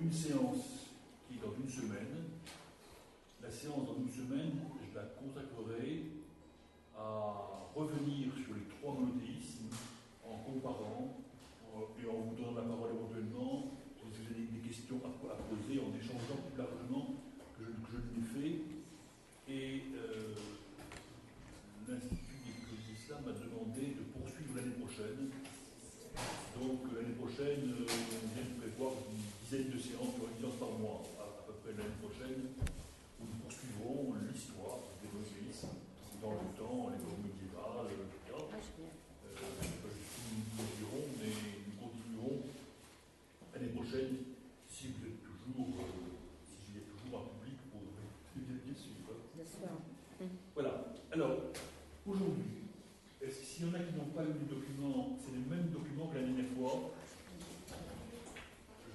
une séance qui est dans une semaine. La séance dans une semaine, je la consacrerai à revenir sur les trois monothéismes en comparant et en vous donnant la parole éventuellement, si vous avez des questions à poser, en échangeant plus largement que je l'ai fait. Et l'Institut d'écologie de l'Islam m'a demandé de poursuivre l'année prochaine. Donc l'année prochaine, on vient de prévoir une dizaine de séances, une séance par mois, à peu près l'année prochaine, où nous poursuivrons l'histoire des monothéismes dans le temps, l'époque médiévale, etc. Nous dirons, mais nous continuerons l'année prochaine, si vous êtes toujours, si j'y ai toujours un public pour bien suivre. Bien sûr. Voilà. Alors, aujourd'hui, est-ce que s'il y en a qui n'ont pas lu les documents, c'est les mêmes documents que la dernière fois?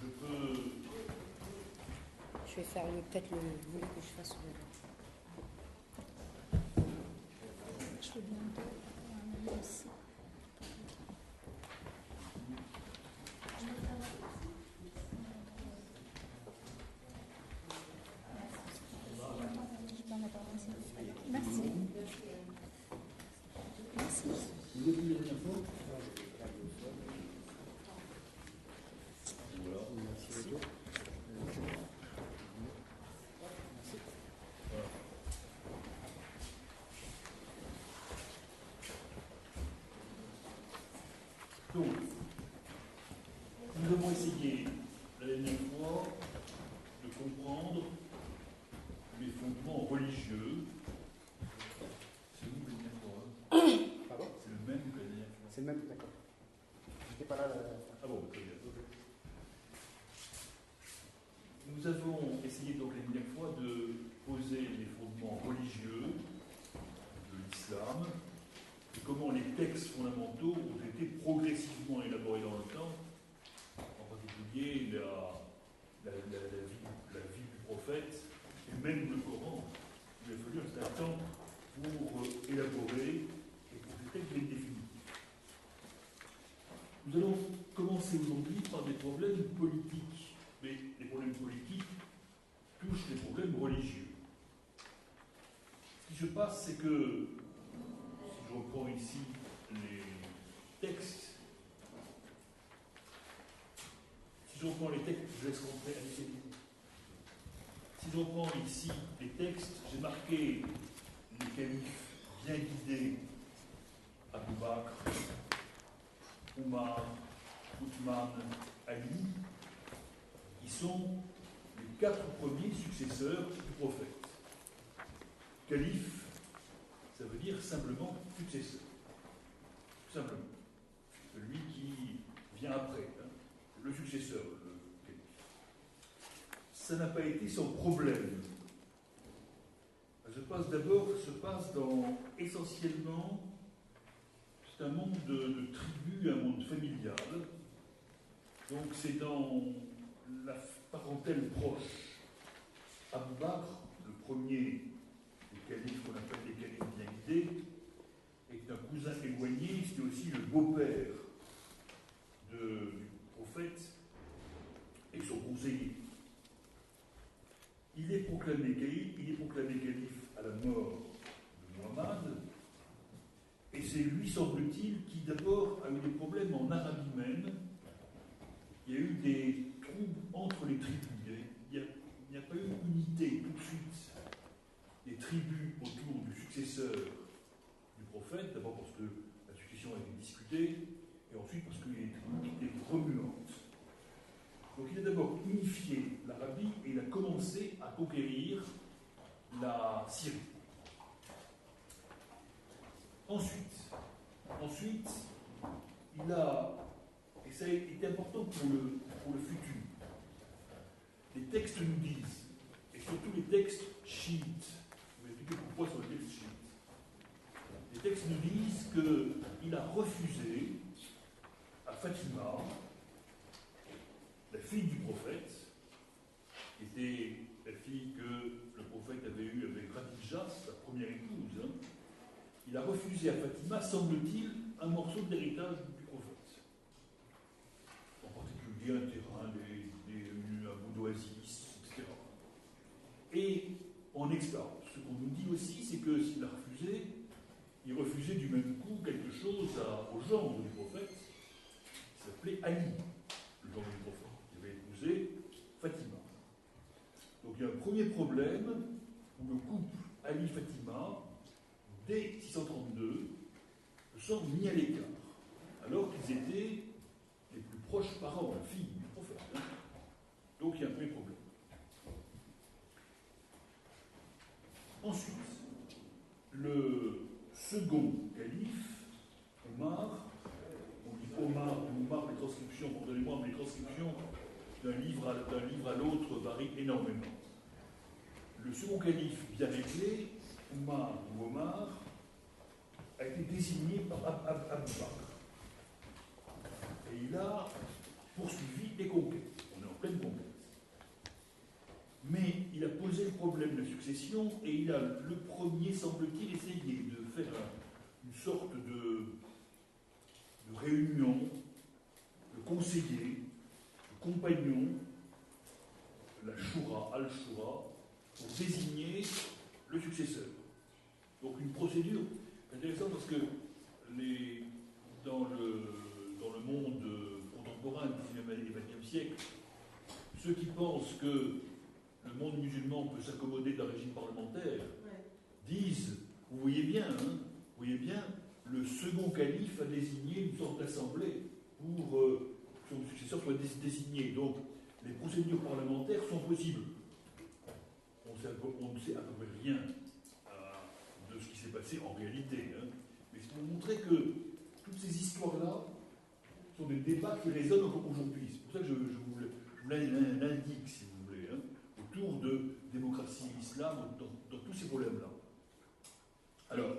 Je peux. Je vais faire peut-être le. Vous voulez que je fasse le. Je veux bien un aussi. Merci. Merci. Vous avez vu la dernière fois? Voilà. Merci. Donc, nous avons essayé la dernière fois de comprendre les fondements religieux. C'est nous la dernière fois, hein? Pardon? C'est le même que la dernière fois. C'est le même, d'accord. J'étais pas là la dernière fois. Ah bon, très bien. Nous avons essayé donc la dernière fois de poser les fondements religieux de l'islam et comment les textes fondamentaux ont été progressivement élaborés dans le temps, en particulier la vie du prophète et même le Coran. Il a fallu un certain temps pour élaborer et pour que ces textes deviennent définitifs. Nous allons commencer aujourd'hui par des problèmes politiques, mais les problèmes politiques touchent les problèmes religieux. Ce qui se passe, c'est que, si je reprends ici les textes, je laisse rentrer, allez-y. Si je reprends ici les textes, j'ai marqué les califes bien guidés, Abou Bakr, Omar, Othman, Ali, qui sont les 4 premiers successeurs du prophète. Calife, ça veut dire simplement successeur. Tout simplement. Celui qui vient après, hein, le successeur, le calife. Ça n'a pas été sans problème. Ça se passe dans essentiellement. C'est un monde de tribus, un monde familial. Donc c'est dans la parentèle proche. Abou Bakr, le premier des califes qu'on appelle les califes bien guidés, est un cousin éloigné, c'était aussi le beau-père du prophète et son conseiller. Il est proclamé calife à la mort de Muhammad. Et c'est lui, semble-t-il, qui d'abord a eu des problèmes en Arabie même. Il y a eu des troubles entre les tribus. Il n'y a pas eu unité tout de suite des tribus autour du successeur du prophète. D'abord parce que la succession a été discutée, et ensuite parce que les tribus étaient remuantes. Donc il a d'abord unifié l'Arabie et il a commencé à conquérir la Syrie. Ensuite, il a, et ça a été important pour le futur, les textes nous disent, et surtout les textes chiites, je vais expliquer pourquoi sur les textes chiites, les textes nous disent qu'il a refusé à Fatima, la fille du prophète, qui était la fille que le prophète avait eue avec Khadija, sa première épouse, hein. Il a refusé à Fatima, semble-t-il, un morceau de l'héritage du prophète. En particulier un terrain, un bout en expérience. Ce qu'on nous dit aussi, c'est que s'il a refusé, il refusait du même coup quelque chose au gendre du prophète, qui s'appelait Ali, le gendre du prophète, qui avait épousé Fatima. Donc il y a un premier problème où le couple Ali-Fatima, dès 632, ne sont mis à l'écart, alors qu'ils étaient les plus proches parents, la fille du prophète. Hein. Donc il y a un premier problème. Ensuite, le second calife, Omar, on dit Omar, les transcriptions, pardonnez-moi, mais les transcriptions d'un livre à l'autre varient énormément. Le second calife bien réglé, Omar ou Omar, a été désigné par Abu Bakr. Et il a poursuivi les conquêtes. On est en pleine conquête. Mais il a posé le problème de la succession et il a, le premier, semble-t-il, essayé de faire une sorte de réunion, de conseiller, de compagnon, la Shura, Al-Shura, pour désigner le successeur. Donc une procédure intéressante parce que dans le monde contemporain du XIXe et XXe siècle, ceux qui pensent que le monde musulman peut s'accommoder d'un régime parlementaire disent, vous voyez bien, le second calife a désigné une sorte d'assemblée pour que son successeur soit désigné. Donc les procédures parlementaires sont possibles. On ne sait à peu près rien de ce qui s'est passé en réalité. Hein. Mais c'est pour montrer que toutes ces histoires-là sont des débats qui résonnent encore aujourd'hui. C'est pour ça que je vous l'indique, si vous voulez, hein, autour de démocratie, islam, dans tous ces problèmes-là. Alors,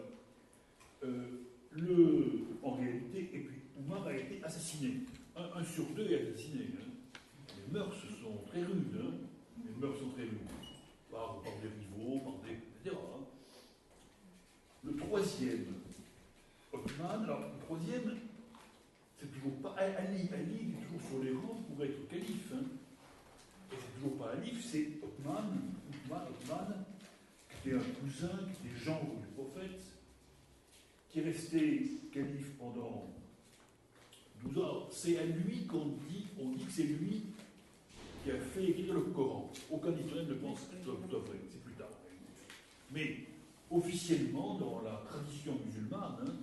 en réalité, et puis Omar a été assassiné. Un sur deux est assassiné. Hein. Les mœurs sont très rudes. Hein. Les mœurs sont très rudes. Par des rivaux, etc. Hein. Le troisième, Othman, alors le troisième, c'est toujours pas Ali. Ali est toujours sur les rangs pour être calife. Hein. Et c'est toujours pas Ali, c'est Othman, qui était un cousin, qui était gendre du prophète, qui est resté calife pendant 12 ans. C'est à lui qu'on dit que c'est lui qui a fait écrire le Coran. Aucun historien ne pense que ce soit vrai, c'est plus tard. Mais officiellement, dans la tradition musulmane, hein,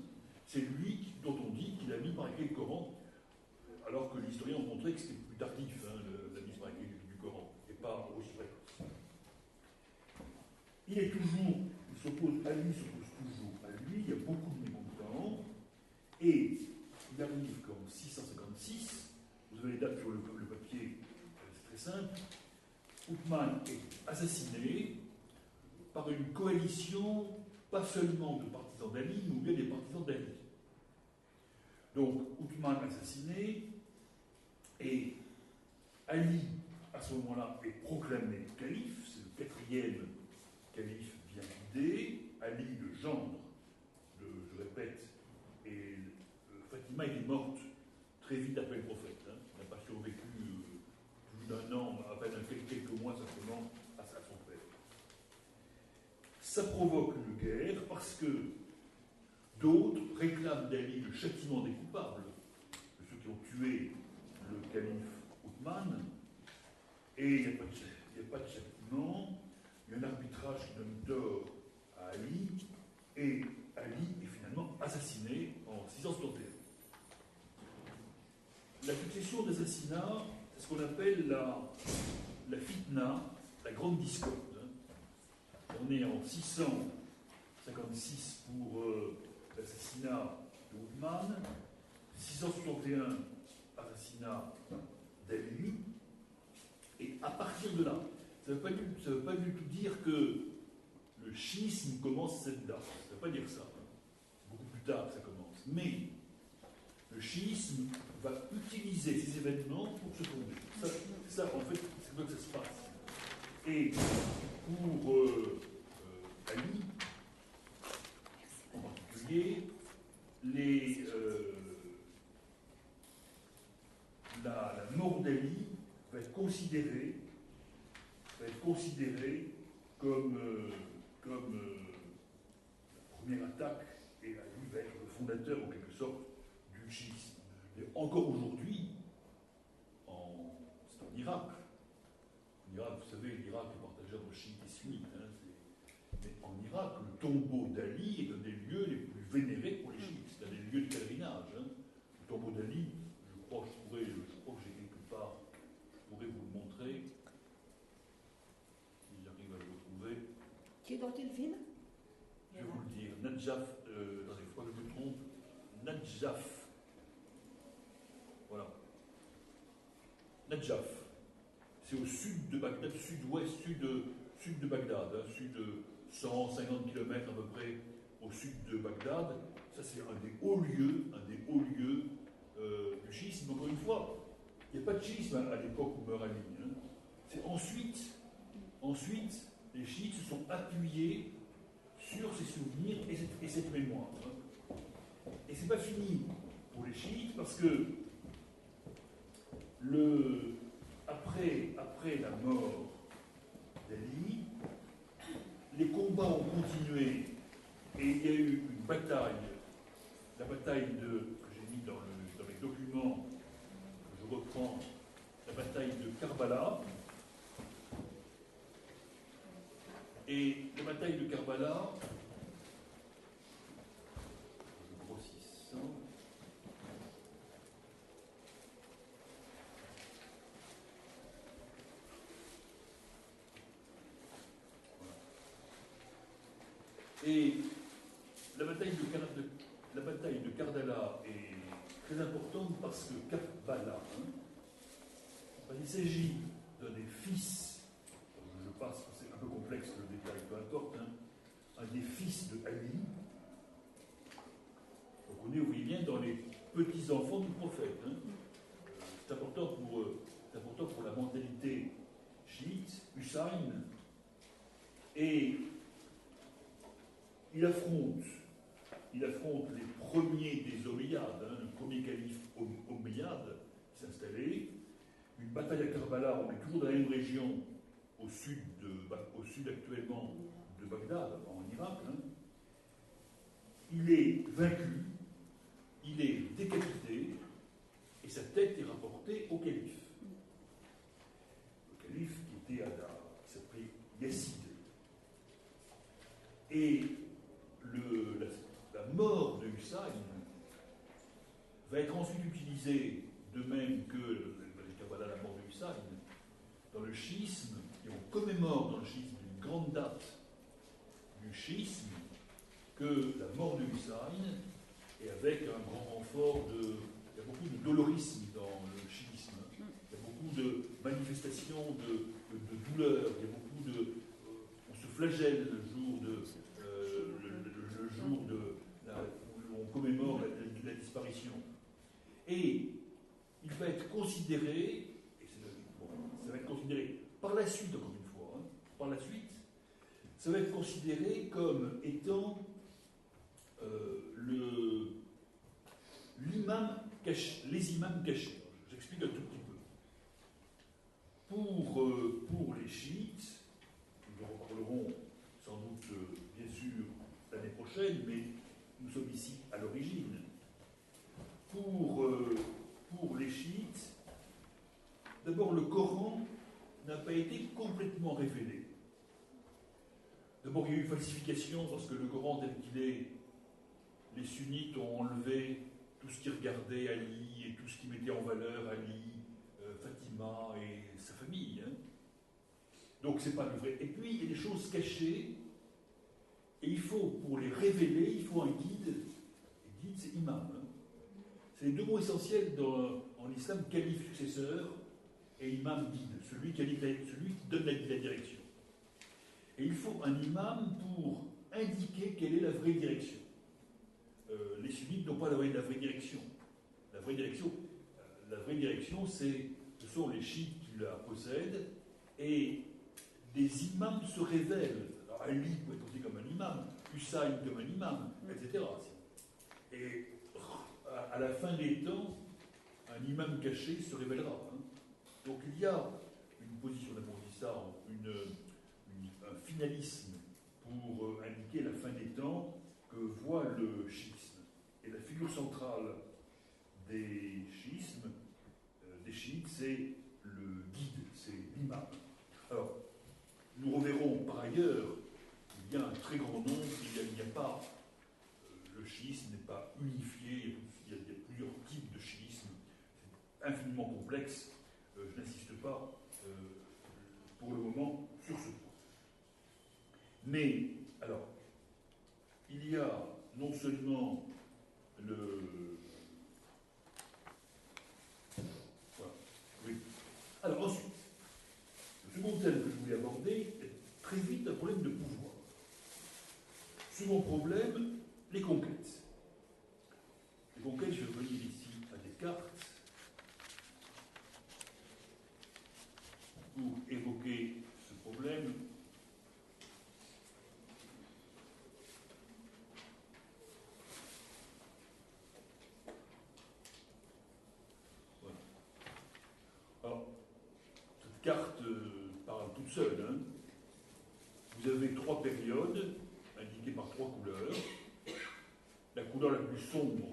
c'est lui dont on dit qu'il a mis par écrit le Coran, alors que les historiens ont montré que c'était plus tardif, hein, la mise par écrit du Coran, et pas aussi vrai. Ali s'oppose toujours à lui, il y a beaucoup de mécontents, et il arrive qu'en 656, vous avez les dates sur le papier, c'est très simple, Othman est assassiné par une coalition, pas seulement de partisans d'Ali, mais bien des partisans d'Ali. Donc, Othman assassiné, et Ali, à ce moment-là, est proclamé calife, c'est le quatrième calife bien guidé. Ali, le gendre, je répète, et Fatima est morte très vite après le prophète. Hein. Elle n'a pas survécu plus d'un an, à peine quelques mois simplement, à son père. Ça provoque une guerre parce que d'autres réclament d'Ali le châtiment des coupables, de ceux qui ont tué le calife Othman, et il n'y a pas de châtiment, il y a un arbitrage qui donne tort à Ali, et Ali est finalement assassiné en 661. La succession d'assassinats, c'est ce qu'on appelle la fitna, la grande discorde. On est en 656 pour l'assassinat de Othman, 661 assassinat d'Ali, et à partir de là, ça ne veut pas du tout dire que le chiisme commence cette date, ça ne veut pas dire ça, hein. Beaucoup plus tard que ça commence, mais le chiisme va utiliser ces événements pour se fonder. Ça, en fait, c'est comme ça que ça se passe. Et pour Ali, en particulier, la mort d'Ali va être considérée comme la première attaque, et lui va être le fondateur en quelque sorte du chiisme. Et encore aujourd'hui, c'est en Irak. En Irak, vous savez, l'Irak est partagé entre chiites et sunnites. Hein, mais en Irak, le tombeau d'Ali est un des lieux les plus vénérés pour les chiites. C'est un des lieux de pèlerinage. Hein. Le tombeau d'Ali, je crois que j'ai quelque part, je pourrais vous le montrer. Si j'arrive à le retrouver. Qui est dans quel film? Je vais vous le dire. Nadjaf, attendez, il faut pas que je me trompe. Nadjaf. Voilà. Nadjaf. C'est au sud de Bagdad, sud-ouest, sud de Bagdad, hein, sud de 150 km à peu près au sud de Bagdad. Ça, c'est un des hauts lieux du schisme. Encore une fois, il n'y a pas de schisme à l'époque où meurt Ali. Hein. C'est ensuite, les chiites se sont appuyés sur ces souvenirs et cette mémoire. Hein. Et c'est pas fini pour les chiites parce que après la mort d'Ali, les combats ont continué et il y a eu une bataille, la bataille que j'ai mis dans les documents, que je reprends, la bataille de Karbala. Et la bataille de Karbala, je grossis ça. Et la bataille de Karbala est très importante parce que Karbala, il s'agit d'un des fils, je passe, c'est un peu complexe le détail, peu importe, hein, un des fils de Ali. Donc on est, vous voyez bien, dans les petits-enfants du prophète. Hein. C'est important pour la mentalité chiite, Hussein, et il affronte les premiers des Omeyyades, hein, le premier calife Omeyyade qui s'installait. Une bataille à Karbala, on est toujours dans la même région, au sud actuellement de Bagdad, en Irak. Hein. Il est vaincu, il est décapité, et sa tête est rapportée au calife. Le calife qui s'appelait Yazid. Et la mort de Hussein va être ensuite utilisée, de même que la mort de Hussein, dans le schisme, et on commémore dans le schisme une grande date du schisme, que la mort de Hussein, et avec un grand renfort il y a beaucoup de dolorisme dans le schisme, il y a beaucoup de manifestations de douleur, il y a beaucoup de... on se flagelle le jour où on commémore la disparition. Et il va être considéré, ça va être considéré par la suite, encore une fois, hein, par la suite, ça va être considéré comme étant les imams cachés. J'explique un tout petit peu. Pour les chiites, nous en reparlerons sans doute, bien sûr, l'année prochaine, mais nous sommes ici à l'origine. Pour les chiites, d'abord, le Coran n'a pas été complètement révélé. D'abord, il y a eu falsification parce que le Coran tel qu'il est, les sunnites ont enlevé tout ce qui regardait Ali et tout ce qui mettait en valeur Ali, Fatima et sa famille. Hein. Donc, c'est pas le vrai. Et puis, il y a des choses cachées, et il faut, pour les révéler, il faut un guide. Et guide, c'est imam. Hein. C'est les deux mots essentiels en islam, calife successeur et imam guide, celui qui donne la direction. Et il faut un imam pour indiquer quelle est la vraie direction. Les sunnites n'ont pas la vraie direction. La vraie direction, ce sont les chiites qui la possèdent, et des imams se révèlent. Alors, Ali peut être aussi comme un imam, Hussein comme un imam, etc. Et à la fin des temps, un imam caché se révélera. Hein. Donc il y a une position, d'abord dit ça, un finalisme pour indiquer la fin des temps que voit le schisme. Et la figure centrale des schismes, des chiites, c'est le guide, c'est l'imam. Alors, nous reverrons par ailleurs, il y a un très grand nombre, il n'y a pas, le schisme n'est pas unifié, il y a plusieurs types de schisme, c'est infiniment complexe, je n'insiste pas pour le moment sur ce point. Mais, alors, il y a non seulement le... Voilà, oui. Alors ensuite, le second thème que je voulais aborder est très vite un problème de pouvoir. Second problème, les conquêtes. Les conquêtes, je vais revenir ici à des cartes pour évoquer ce problème. Voilà. Alors, cette carte parle toute seule. Hein. Vous avez 3 périodes, indiquées par 3 couleurs. La couleur la plus sombre,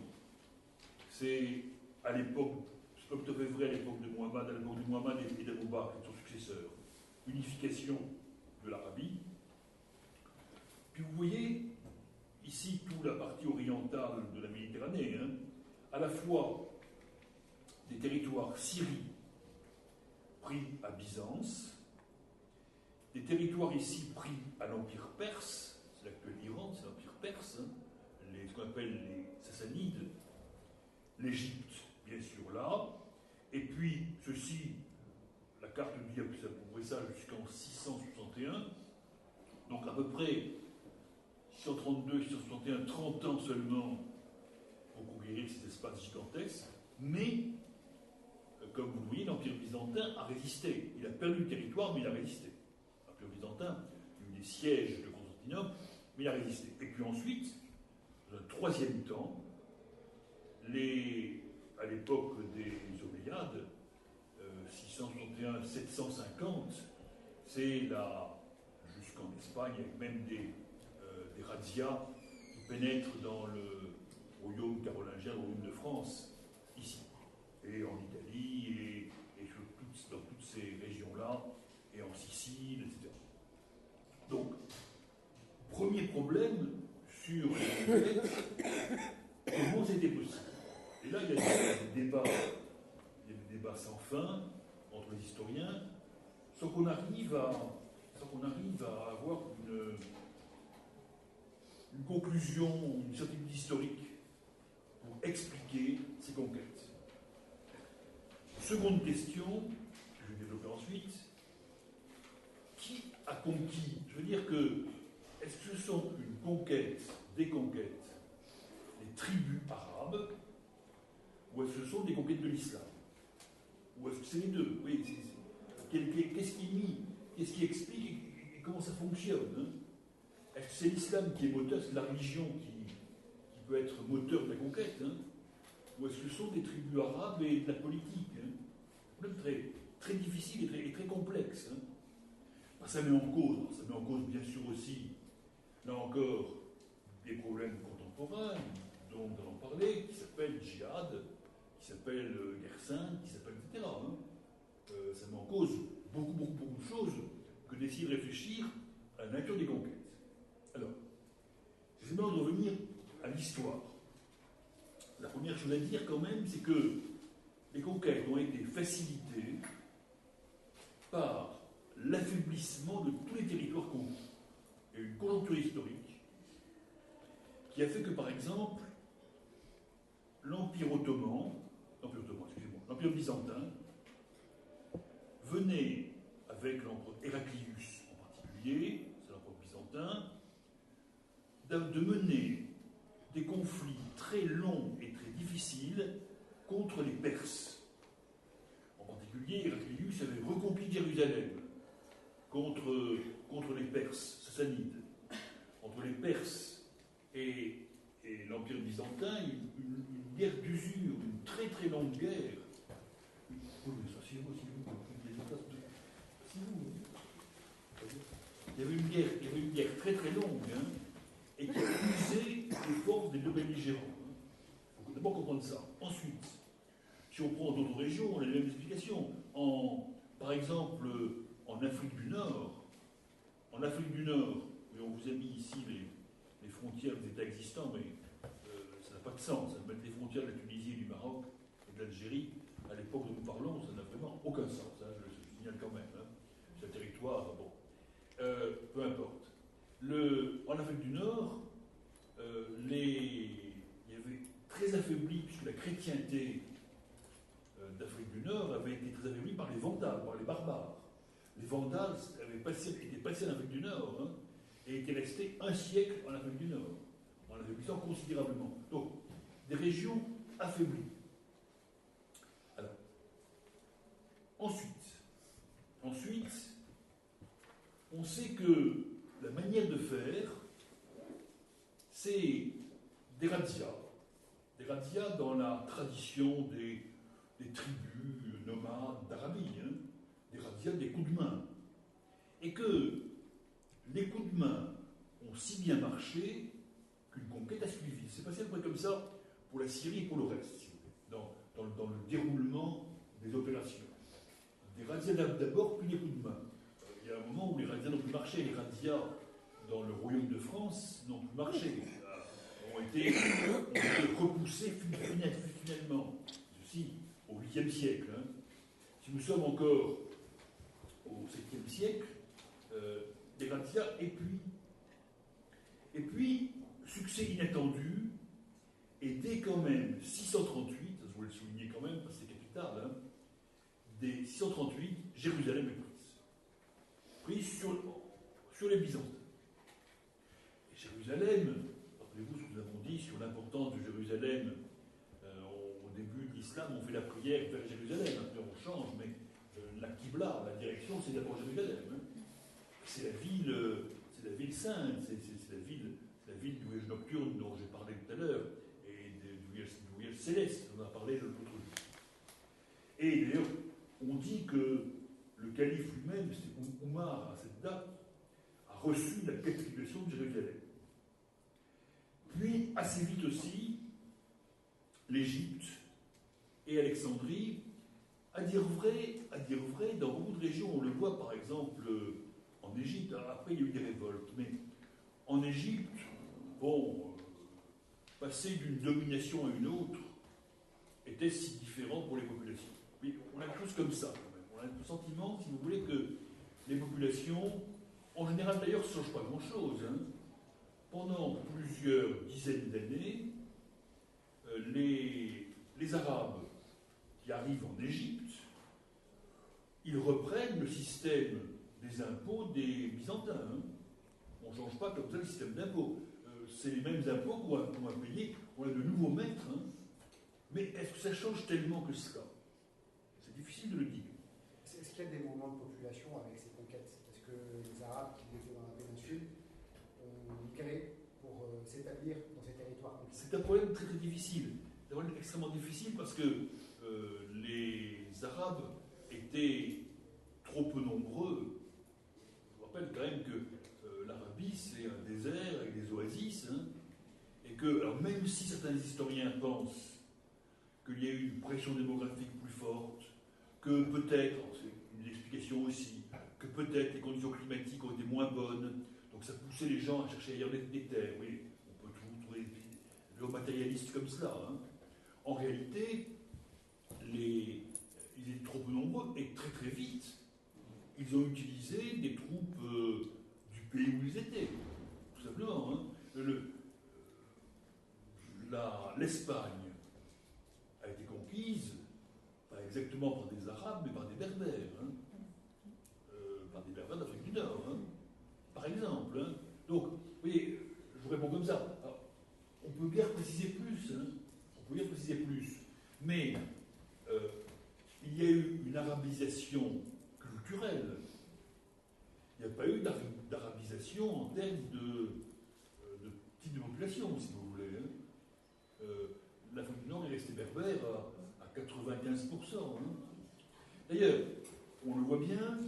c'est à l'époque, c'est comme tout à fait vrai à l'époque de Muhammad, et d'Abou Bakr, son successeur. Unification de l'Arabie. Puis vous voyez ici toute la partie orientale de la Méditerranée, hein, à la fois des territoires syriens pris à Byzance, des territoires ici pris à l'Empire perse, c'est l'actuel Iran, c'est l'Empire perse, hein, ce qu'on appelle les Sassanides, l'Égypte, bien sûr, là, et puis ceci, la carte dit que ça pourrait ça jusqu'en 661, donc à peu près 632, 661, 30 ans seulement pour conquérir cet espace gigantesque, mais, comme vous le voyez, l'Empire byzantin a résisté. Il a perdu le territoire, mais il a résisté. L'Empire byzantin, il y a eu des sièges de Constantinople, mais il a résisté. Et puis ensuite, dans un troisième temps, à l'époque des Omeyyades, 661-750, c'est là, jusqu'en Espagne, avec même des razzias qui pénètrent dans le royaume carolingien, le royaume de France, ici, et en Italie, et dans toutes ces régions-là, et en Sicile, etc. Donc, premier problème sur les conquêtes, comment c'était possible? Et là, il y a des débats sans fin entre les historiens, sans qu'on arrive à avoir une conclusion, une certitude historique pour expliquer ces conquêtes. Seconde question, que je vais développer ensuite, qui a conquis? Je veux dire que, est-ce que ce sont une conquête, des conquêtes, des tribus arabes, ou est-ce que ce sont des conquêtes de l'islam? Ou est-ce que c'est les deux? Oui, qu'est-ce qui est mis? Qu'est-ce qui explique et comment ça fonctionne, hein? Est-ce que c'est l'islam qui est moteur, c'est la religion qui peut être moteur de la conquête, hein? Ou est-ce que ce sont des tribus arabes et de la politique, hein? Un problème très, très difficile et très complexe, hein? Ça met en cause bien sûr aussi, là encore, des problèmes contemporains dont nous allons parler, qui s'appellent djihad, qui s'appellent guerre sainte, qui s'appellent etc. Hein. Ça met en cause beaucoup de choses que d'essayer de réfléchir à la nature des conquêtes. Alors, j'essaie de revenir à l'histoire. La première chose à dire quand même, c'est que les conquêtes ont été facilitées par l'affaiblissement de tous les territoires conquis. Il y a une conjoncture historique qui a fait que, par exemple, l'Empire byzantin, venait, avec l'empereur Héraclius en particulier, c'est l'empereur byzantin, de mener des conflits très longs et très difficiles contre les Perses. En particulier, Héraclius avait reconquis Jérusalem contre les Perses sassanides. Entre les Perses et l'Empire byzantin, une guerre d'usure, une très très longue guerre. Il il y avait une guerre très très longue, hein, et qui a usé les forces des deux belligérants. Hein. Il faut d'abord comprendre ça. Ensuite, si on prend d'autres régions, on a les mêmes explications. Par exemple, en Afrique du Nord, on vous a mis ici les frontières des États existants, mais ça n'a pas de sens. Mettre les frontières de la Tunisie et du Maroc et de l'Algérie, à l'époque dont nous parlons, ça n'a vraiment aucun sens. Hein, je le signale quand même. Hein. C'est un territoire, bon. Peu importe. En Afrique du Nord, il y avait très affaibli, puisque la chrétienté d'Afrique du Nord avait été très affaiblie par les Vandales, par les barbares. Les Vandales étaient passés en Afrique du Nord, hein, et étaient restés un siècle en Afrique du Nord, en affaiblissant considérablement. Donc, des régions affaiblies. Alors, ensuite, on sait que la manière de faire, c'est des razzias dans la tradition des tribus nomades d'Arabie, hein, des razzias, des coups de main. Et que les coups de main ont si bien marché qu'une conquête a suivi. C'est passé à peu près comme ça pour la Syrie et pour le reste, si vous voulez, dans le déroulement des opérations. Des razzias d'abord, puis des coups de main. Il y a un moment où les razzias n'ont plus marché. Les razzias dans le royaume de France n'ont plus marché. Ont été repoussés finalement. Ceci au 8e siècle. Hein. Si nous sommes encore au 7e siècle, des razzias, et puis, succès inattendu, et dès quand même 638, je voulais le souligner quand même, parce que c'est capital, hein, dès 638, Jérusalem est prise sur les Byzantins. Et Jérusalem, rappelez-vous ce que nous avons dit sur l'importance de Jérusalem au début de l'islam, on fait la prière vers Jérusalem, après on change, mais la Qibla, la direction, c'est d'abord Jérusalem. Hein. C'est la ville sainte, c'est la ville du voyage nocturne dont j'ai parlé tout à l'heure, et du voyage céleste, on en a parlé l'autre jour. Et d'ailleurs, on dit que le calife lui-même, c'est Oumar à cette date, a reçu la capitulation de Jérusalem. Puis, assez vite aussi, l'Égypte et Alexandrie, à dire vrai, dans beaucoup de régions, on le voit par exemple en Égypte, après il y a eu des révoltes, mais en Égypte, passer d'une domination à une autre était si différent pour les populations. Mais on a quelque chose comme ça, quand même. On a le sentiment, si vous voulez, que les populations, en général d'ailleurs, ne changent pas grand-chose. Hein. Pendant plusieurs dizaines d'années, les Arabes qui arrivent en Égypte, ils reprennent le système des impôts des Byzantins. Hein. On ne change pas comme ça le système d'impôts. C'est les mêmes impôts qu'on va payer. On a de nouveaux maîtres. Hein. Mais est-ce que ça change tellement que cela? C'est difficile de le dire. Est-ce qu'il y a des mouvements de population avec ces conquêtes? Est-ce que les Arabes qui étaient dans la péninsule ont migré pour s'établir dans ces territoires conquis? C'est un problème très très difficile. C'est un problème extrêmement difficile parce que les Arabes étaient trop peu nombreux. Je vous rappelle quand même que l'Arabie, c'est un désert avec des oasis, hein, et que, alors même si certains historiens pensent qu'il y a eu une pression démographique plus forte, que peut-être, c'est une explication aussi, que peut-être les conditions climatiques ont été moins bonnes, donc ça poussait les gens à chercher ailleurs des terres. Oui, on peut trouver des matérialistes comme cela. Hein. En réalité, ils étaient trop peu nombreux et très très vite, ils ont utilisé des troupes du pays où ils étaient, tout simplement. Hein. L'Espagne a été conquise, pas exactement par des Arabes, mais par des Berbères. Hein. Par des Berbères d'Afrique du Nord, hein. Par exemple. Hein. Donc, vous voyez, je vous réponds comme ça. Alors, on peut bien préciser plus. Hein. Mais il y a eu une arabisation culturelle. Il n'y a pas eu d'arabisation en termes de type de population, si vous voulez. Hein. L'Afrique du Nord est restée berbère à 95%. Hein. D'ailleurs, on le voit bien,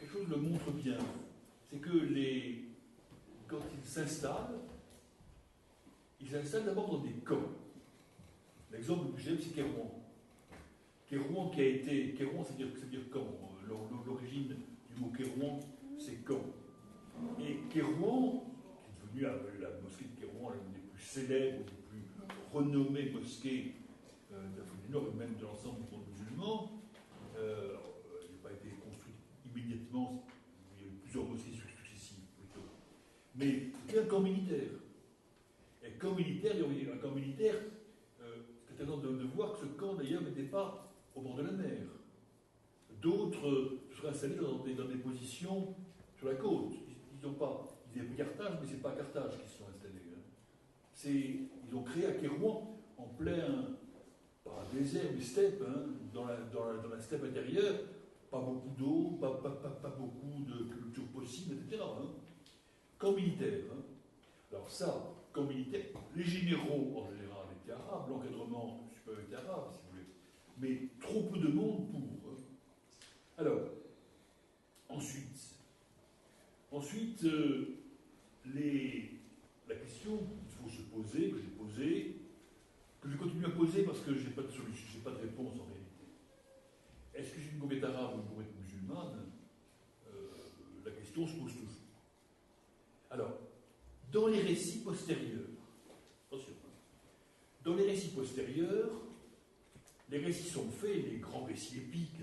quelque chose le montre bien. C'est que quand ils s'installent d'abord dans des camps. L'exemple le plus célèbre, c'est Kérouan. Kérouan, ça veut dire camp. L'origine du mot Kérouan, c'est camp. Et Kérouan, qui est devenue la mosquée de Kérouan, l'une des plus célèbres, des plus renommées mosquées d'Afrique du Nord et même de l'ensemble du monde musulman, elle n'a pas été construite immédiatement, il y a eu plusieurs mosquées successives plutôt. Mais c'était un camp militaire. Et camp militaire, il y a un camp militaire, c'est intéressant de voir que ce camp d'ailleurs n'était pas au bord de la mer. D'autres se seraient installés dans des positions sur la côte. Ils avaient pris Carthage, mais ce n'est pas à Carthage qu'ils se sont installés. Ils ont créé à Kérouan, en plein, pas un désert, mais steppe, dans la steppe intérieure, pas beaucoup d'eau, pas beaucoup de culture possible, etc. Camp militaire. Alors ça, camp militaire, les généraux en général étaient arabes, l'encadrement supérieur était arabe, si vous voulez, mais trop peu de monde pour. Alors, ensuite, la question qu'il faut se poser, que j'ai posée, que je continue à poser parce que je n'ai pas de solution, je n'ai pas de réponse en réalité. Est-ce que c'est une conquête arabe ou une conquête musulmane? La question se pose toujours. Alors, dans les récits postérieurs, attention, dans les récits postérieurs, les récits sont faits, les grands récits épiques,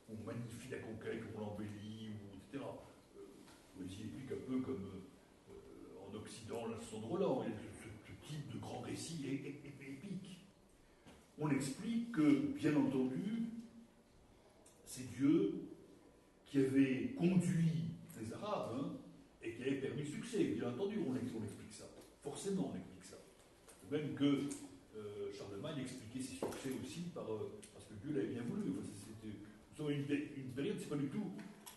on magnifie la conquête, on l'embellit, etc. Récits épiques un peu comme en Occident, l'Ascension de Roland, il y a ce type de grand récit épique. On explique que, bien entendu, c'est Dieu qui avait conduit les Arabes, et qui avait permis le succès. Bien entendu, on explique ça. Forcément, on explique ça. De même que Charlemagne expliquait ses succès aussi parce que Dieu l'avait bien voulu. Enfin, une période,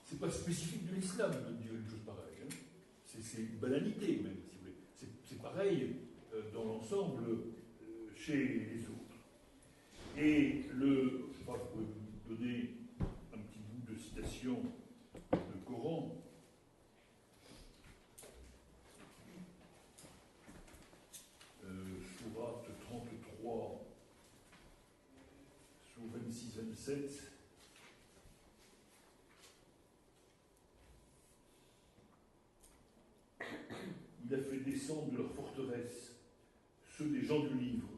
c'est pas spécifique de l'islam de dire une chose pareille. C'est une banalité même, si vous voulez. C'est pareil dans l'ensemble chez les autres. Et je sais pas, vous pouvez vous donner un petit bout de citation de Coran. Sourate 33, sur 26-27. Il a fait descendre de leur forteresse ceux des gens du livre,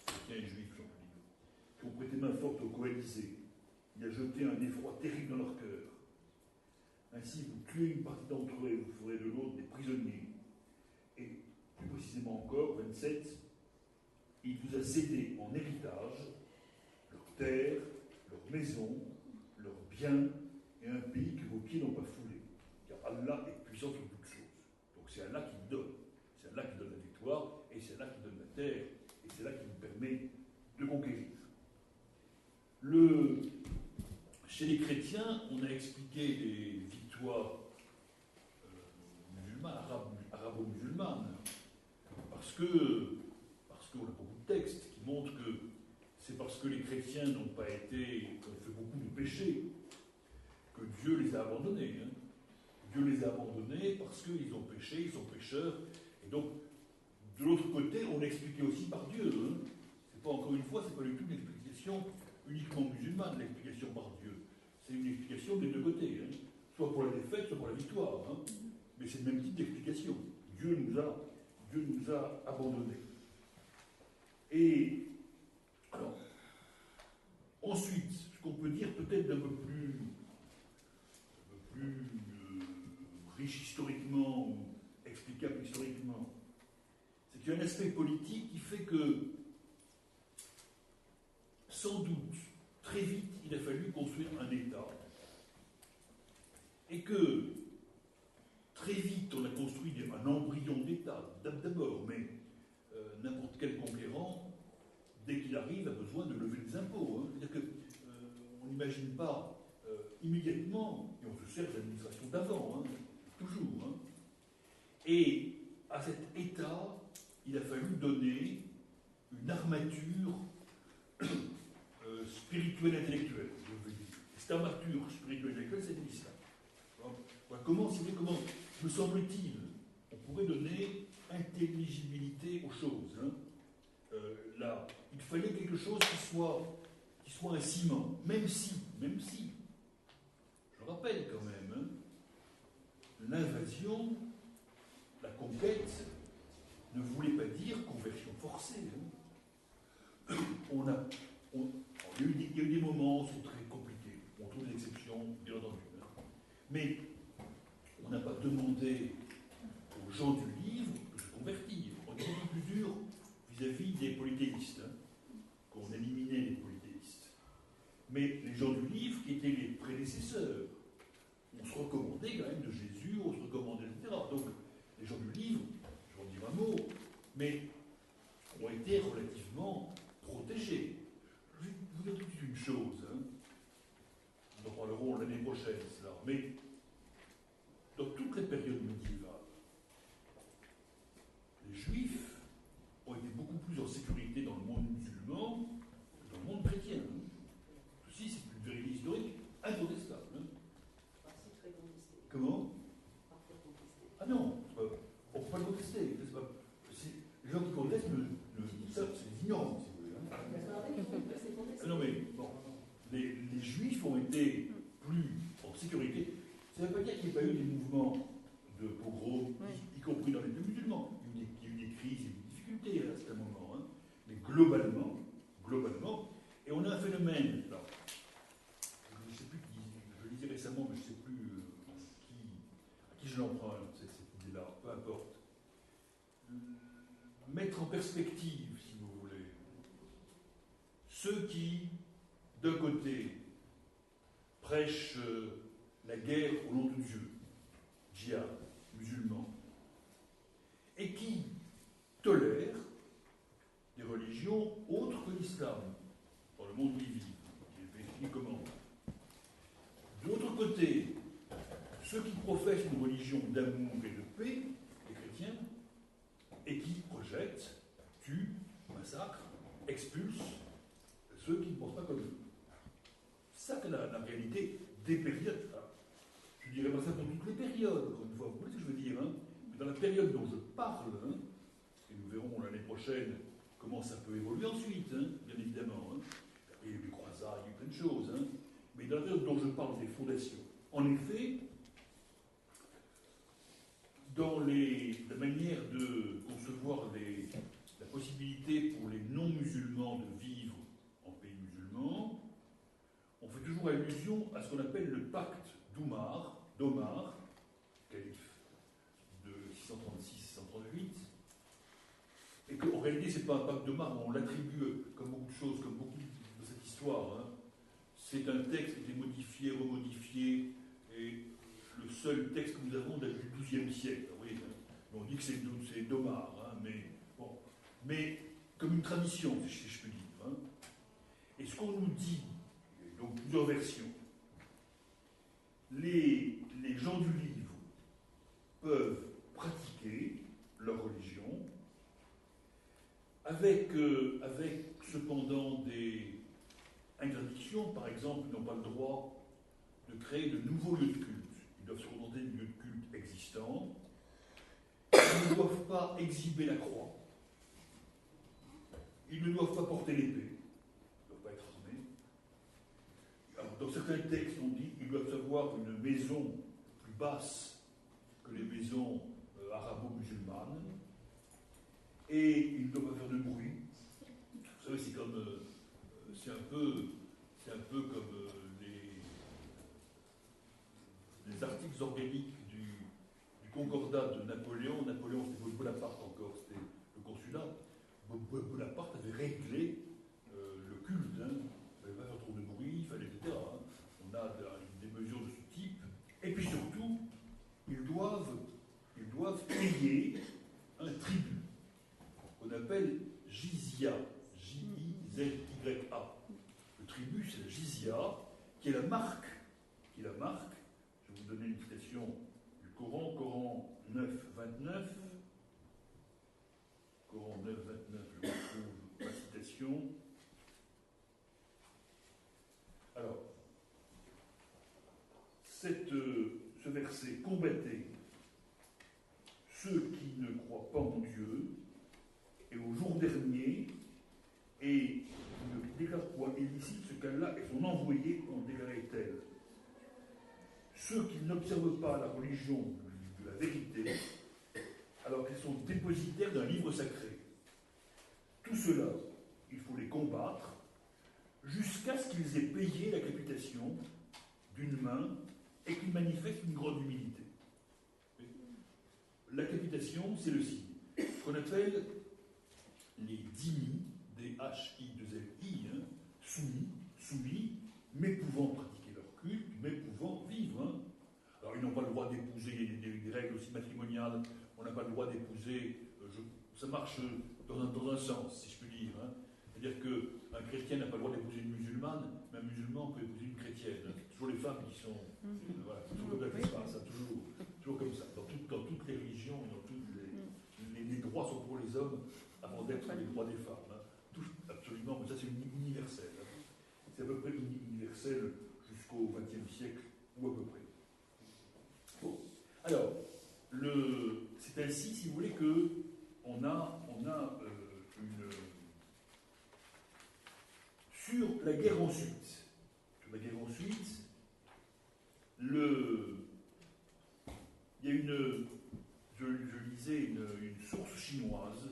chrétiens et juifs, gens du livre, qui ont prêté main forte aux coalisés. Il a jeté un effroi terrible dans leur cœur. Ainsi, vous tuez une partie d'entre eux et vous ferez de l'autre des prisonniers. Et plus précisément encore, 27, il vous a cédé en héritage leurs terres, leurs maisons, leurs biens et un pays que vos pieds n'ont pas foulé. Car Allah est puissant sur toutes choses. Donc c'est Allah qui vous donne. C'est Allah qui donne la victoire et c'est Allah qui donne la terre et c'est Allah qui vous permet de conquérir. Chez les chrétiens, on a expliqué les victoires musulmanes, arabo-musulmanes, parce qu'on a beaucoup de textes qui montrent que c'est parce que les chrétiens n'ont pas ont fait beaucoup de péchés que Dieu les a abandonnés. Dieu les a abandonnés parce qu'ils ont péché, ils sont pécheurs. Et donc, de l'autre côté, on l'expliquait aussi par Dieu. C'est pas, encore une fois, c'est pas du tout une explication uniquement musulmane, l'explication par Dieu. C'est une explication des deux côtés. Soit pour la défaite, soit pour la victoire. Mais c'est le même type d'explication. Dieu nous a abandonnés. Et alors, ensuite, ce qu'on peut dire peut-être d'un peu plus riche historiquement ou explicable historiquement, c'est qu'il y a un aspect politique qui fait que, sans doute, très vite, il a fallu construire un État et que très vite, on a construit un embryon d'État, d'abord, mais n'importe quel conquérant, dès qu'il arrive, a besoin de lever des impôts. C'est-à-dire qu'on n'imagine pas immédiatement, et on se sert de l'administration d'avant, toujours. Et à cet État, il a fallu donner une armature spirituelle intellectuelle, je veux dire. Cette armature spirituelle intellectuelle, c'est l'islam. Voilà, comment, si vous voulez, comment, me semble-t-il, on pourrait donner intelligibilité aux choses. Hein. Là, il fallait quelque chose qui soit un ciment, même si, je rappelle quand même, hein, l'invasion, la conquête, ne voulait pas dire conversion forcée. Hein. Il y a eu des moments qui sont très compliqués. On trouve des exceptions, bien entendu. Hein. Mais on n'a pas demandé aux gens du livre de se convertir. On est beaucoup plus dur vis-à-vis des polythéistes, hein, qu'on éliminait les polythéistes. Mais les gens du livre, qui étaient les prédécesseurs, on se recommandait quand même de Jésus, on se recommandait, etc. Donc, les gens du livre, je vais en dire un mot, mais ont été relativement protégés. Je vais vous dire tout de suite une chose, hein. Nous en parlerons l'année prochaine, cela, mais dans toutes les périodes médiévales, les Juifs ont été beaucoup plus en sécurité dans le monde musulman que dans le monde chrétien. Hein. Ceci, c'est une vérité historique incontestable. Hein. C'est très contesté. Comment? Parfois contesté. Ah non, on ne peut pas le contester. Les gens qui contestent, c'est des ignorants, si vous voulez. Hein. Ah non, mais bon, les Juifs ont été plus en sécurité. Ça ne veut pas dire qu'il n'y a pas eu des mouvements de pogrom, y compris dans les pays musulmans. Il y a eu des crises et des difficultés à certains moments. Hein. Mais globalement, et on a un phénomène, alors, je ne sais plus qui, je lisais récemment, mais je ne sais plus à qui je l'emprunte, cette idée-là, peu importe. Mettre en perspective, si vous voulez, ceux qui, d'un côté, prêchent la guerre au nom de Dieu, djihad, musulmans, et qui tolèrent des religions autres que l'islam, dans le monde qui vit, qui est défini comment. De l'autre côté, ceux qui professent une religion d'amour et de paix, les chrétiens, et qui rejettent, tuent, massacrent, expulsent ceux qui ne pensent pas comme eux. C'est ça que la réalité des périodes. Je ne dirais pas ça dans toutes les périodes, encore une fois, vous voyez ce que je veux dire, hein, mais dans la période dont je parle, hein, et nous verrons l'année prochaine comment ça peut évoluer ensuite, hein, bien évidemment. Hein. Il y a eu des croisades, il y a eu plein de choses, hein, mais dans la période dont je parle des fondations, en effet, dans la manière de concevoir la possibilité pour les non-musulmans de vivre en pays musulmans, on fait toujours allusion à ce qu'on appelle le pacte d'Omar, calife de 636-638, et qu'en réalité, ce n'est pas un pacte d'Omar, on l'attribue comme beaucoup de choses, comme beaucoup de cette histoire. Hein. C'est un texte qui a été modifié, remodifié, et le seul texte que nous avons date du XIIe siècle. Oui, hein. On dit que c'est d'Omar, hein, mais comme une tradition, si je puis dire. Hein. Et ce qu'on nous dit, donc plusieurs versions, les gens du livre peuvent pratiquer leur religion avec cependant des interdictions. Par exemple, ils n'ont pas le droit de créer de nouveaux lieux de culte. Ils doivent se contenter de lieux de culte existants. Ils ne doivent pas exhiber la croix. Ils ne doivent pas porter l'épée. Ils ne doivent pas être armés. Alors, dans certains textes, on dit qu'ils doivent avoir une maison plus basse que les maisons arabo-musulmanes. Et ils ne doivent pas faire de bruit. Vous savez, c'est comme... c'est un peu comme les articles organiques du concordat de Napoléon. Napoléon, c'était Bonaparte encore, c'était le consulat. Bonaparte avait réglé le culte. Hein. Il ne fallait pas faire trop de bruit, il fallait, etc. Hein. On a des mesures de ce type. Et puis surtout, ils doivent payer un tribut qu'on appelle jizya. J-I-Z-Y-A. Le tribut, c'est la jizya, qui est la marque. Je vais vous donner une citation du Coran 9, 29. Coran 9, 29, je retrouve la citation. Alors, cette ce verset, combattez ceux qui ne croient pas en Dieu et au jour dernier, et ne déclarent point illicite ce qu'Allah et son envoyé ont déclaré tel. Ceux qui n'observent pas la religion de la vérité, alors qu'ils sont dépositaires d'un livre sacré. Tout cela, il faut les combattre jusqu'à ce qu'ils aient payé la capitation d'une main et qu'ils manifestent une grande humilité. La capitation, c'est le signe. Ce qu'on appelle les dhimmi, des H-I-2-L-I, soumis, mais pouvant pratiquer leur culte, mais pouvant vivre. Alors, ils n'ont pas le droit d'épouser, il y a des règles aussi matrimoniales, on n'a pas le droit d'épouser, ça marche dans un sens, si je puis dire. C'est-à-dire qu'un chrétien n'a pas le droit d'épouser une musulmane, mais un musulman peut épouser une chrétienne. C'est toujours les femmes qui sont. Voilà, c'est toujours comme ça qui se passe, toujours comme ça. Dans toutes les religions, dans les droits sont pour les hommes avant d'être les droits des femmes. Absolument, mais ça c'est universel. C'est à peu près universel jusqu'au XXe siècle, ou à peu près. Bon. Alors, c'est ainsi, si vous voulez, qu'on a une. Sur la guerre ensuite, il y a je lisais une source chinoise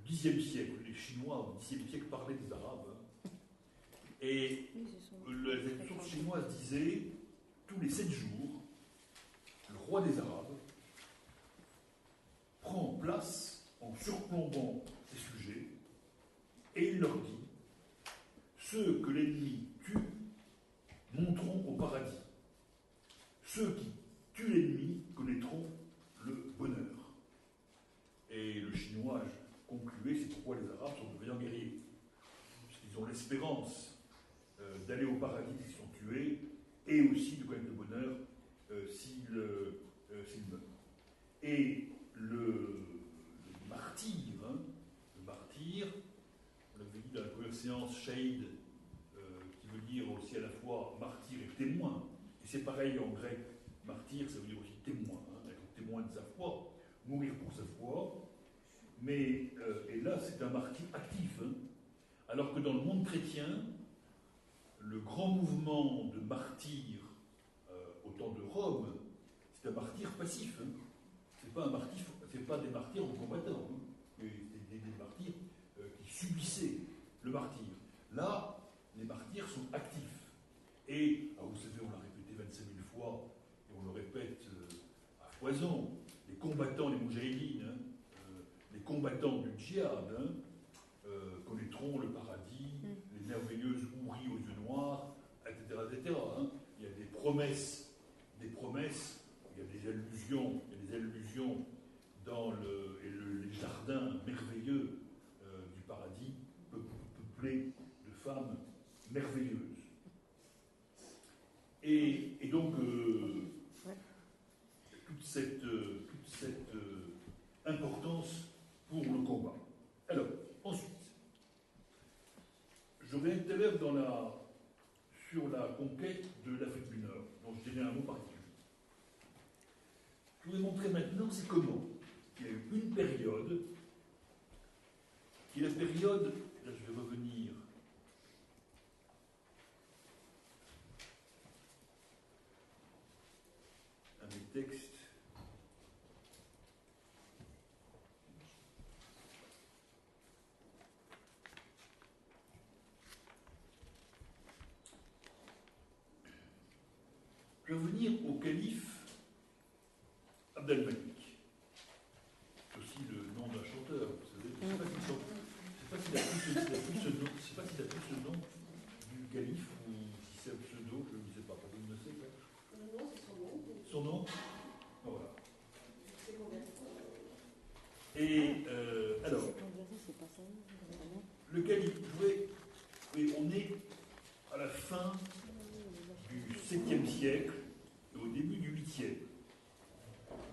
du Xe siècle. Les Chinois au Xe siècle parlaient des Arabes. Et la source chinoise disait, tous les 7 jours, le roi des Arabes prend place en surplombant ses sujets et il leur dit: ceux que l'ennemi tue monteront au paradis. Ceux qui tuent l'ennemi connaîtront le bonheur. Et le chinois concluait, c'est pourquoi les Arabes sont de vaillants guerriers. Puisqu'ils ont l'espérance d'aller au paradis s'ils sont tués, et aussi de connaître le bonheur s'ils meurent. Et le martyr, on avait dit dans la première séance, shahid, qui veut dire aussi à la fois martyr et témoin. Et c'est pareil en grec, martyr, ça veut dire aussi témoin, être témoin de sa foi, mourir pour sa foi. Mais, et là, c'est un martyr actif. Alors que dans le monde chrétien, le grand mouvement de martyrs au temps de Rome, c'est un martyr passif. C'est pas des martyrs en combattant, des martyrs qui subissaient le martyr. Là, les martyrs sont actifs. Et, vous savez, on l'a répété 25 000 fois, et on le répète à foison, les combattants, les moujahidines, les combattants du djihad, connaîtront le paradis, les merveilleuses houris aux yeux noirs, etc. etc. Il y a des promesses, il y a des allusions dans les jardins merveilleux du paradis, peuplés de femmes merveilleuses. Et donc, toute cette importance pour le combat. Alors, ensuite, je reviens tout à l'heure sur la conquête de l'Afrique du Nord, dont je dirai un mot particulier. Je vous ai montré maintenant, c'est comment. Il y a eu une période, qui est la période, là je vais revenir à mes textes. Je vais revenir au calife Abd al-Malik. C'est aussi le nom d'un chanteur, vous savez. Je ne sais pas s'il a plus ce nom du calife ou si c'est un pseudo, je ne sais pas. Personne ne sait. Non, c'est son nom. Son nom? Voilà. C'est combien? Et alors, le calife, on est à la fin du 7e siècle et au début du 8e.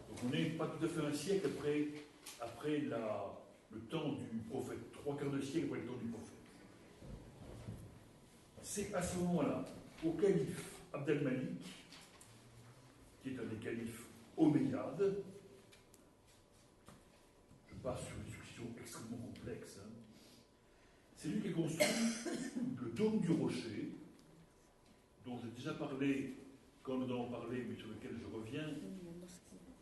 Donc on n'est pas tout à fait un siècle après le temps du prophète, 3/4 de siècle après le temps du prophète. C'est à ce moment-là, au calife Abd al-Malik, qui est un des califes omeyyades. Je passe sur une succession extrêmement complexe. Hein. C'est lui qui a construit le dôme du rocher, dont j'ai déjà parlé quand nous avons parlé, mais sur lequel je reviens.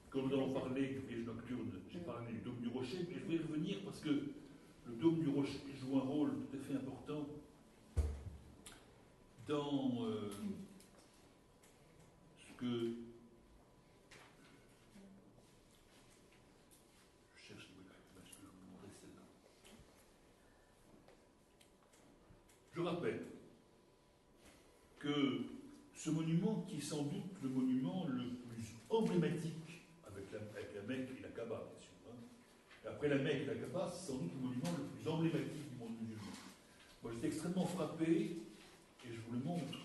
Quand nous avons parlé du voyage nocturne, j'ai parlé du dôme du rocher, mais je vais y revenir parce que le dôme du rocher joue un rôle tout à fait important dans ce que je cherche l'image que je vous montrais, celle-là. Je rappelle que ce monument, qui est sans doute le monument le plus emblématique avec la Mecque et la Kaaba, bien sûr. Hein. Et après la Mecque et la Kaaba, c'est sans doute le monument le plus emblématique du monde musulman. Moi, j'étais extrêmement frappé, et je vous le montre,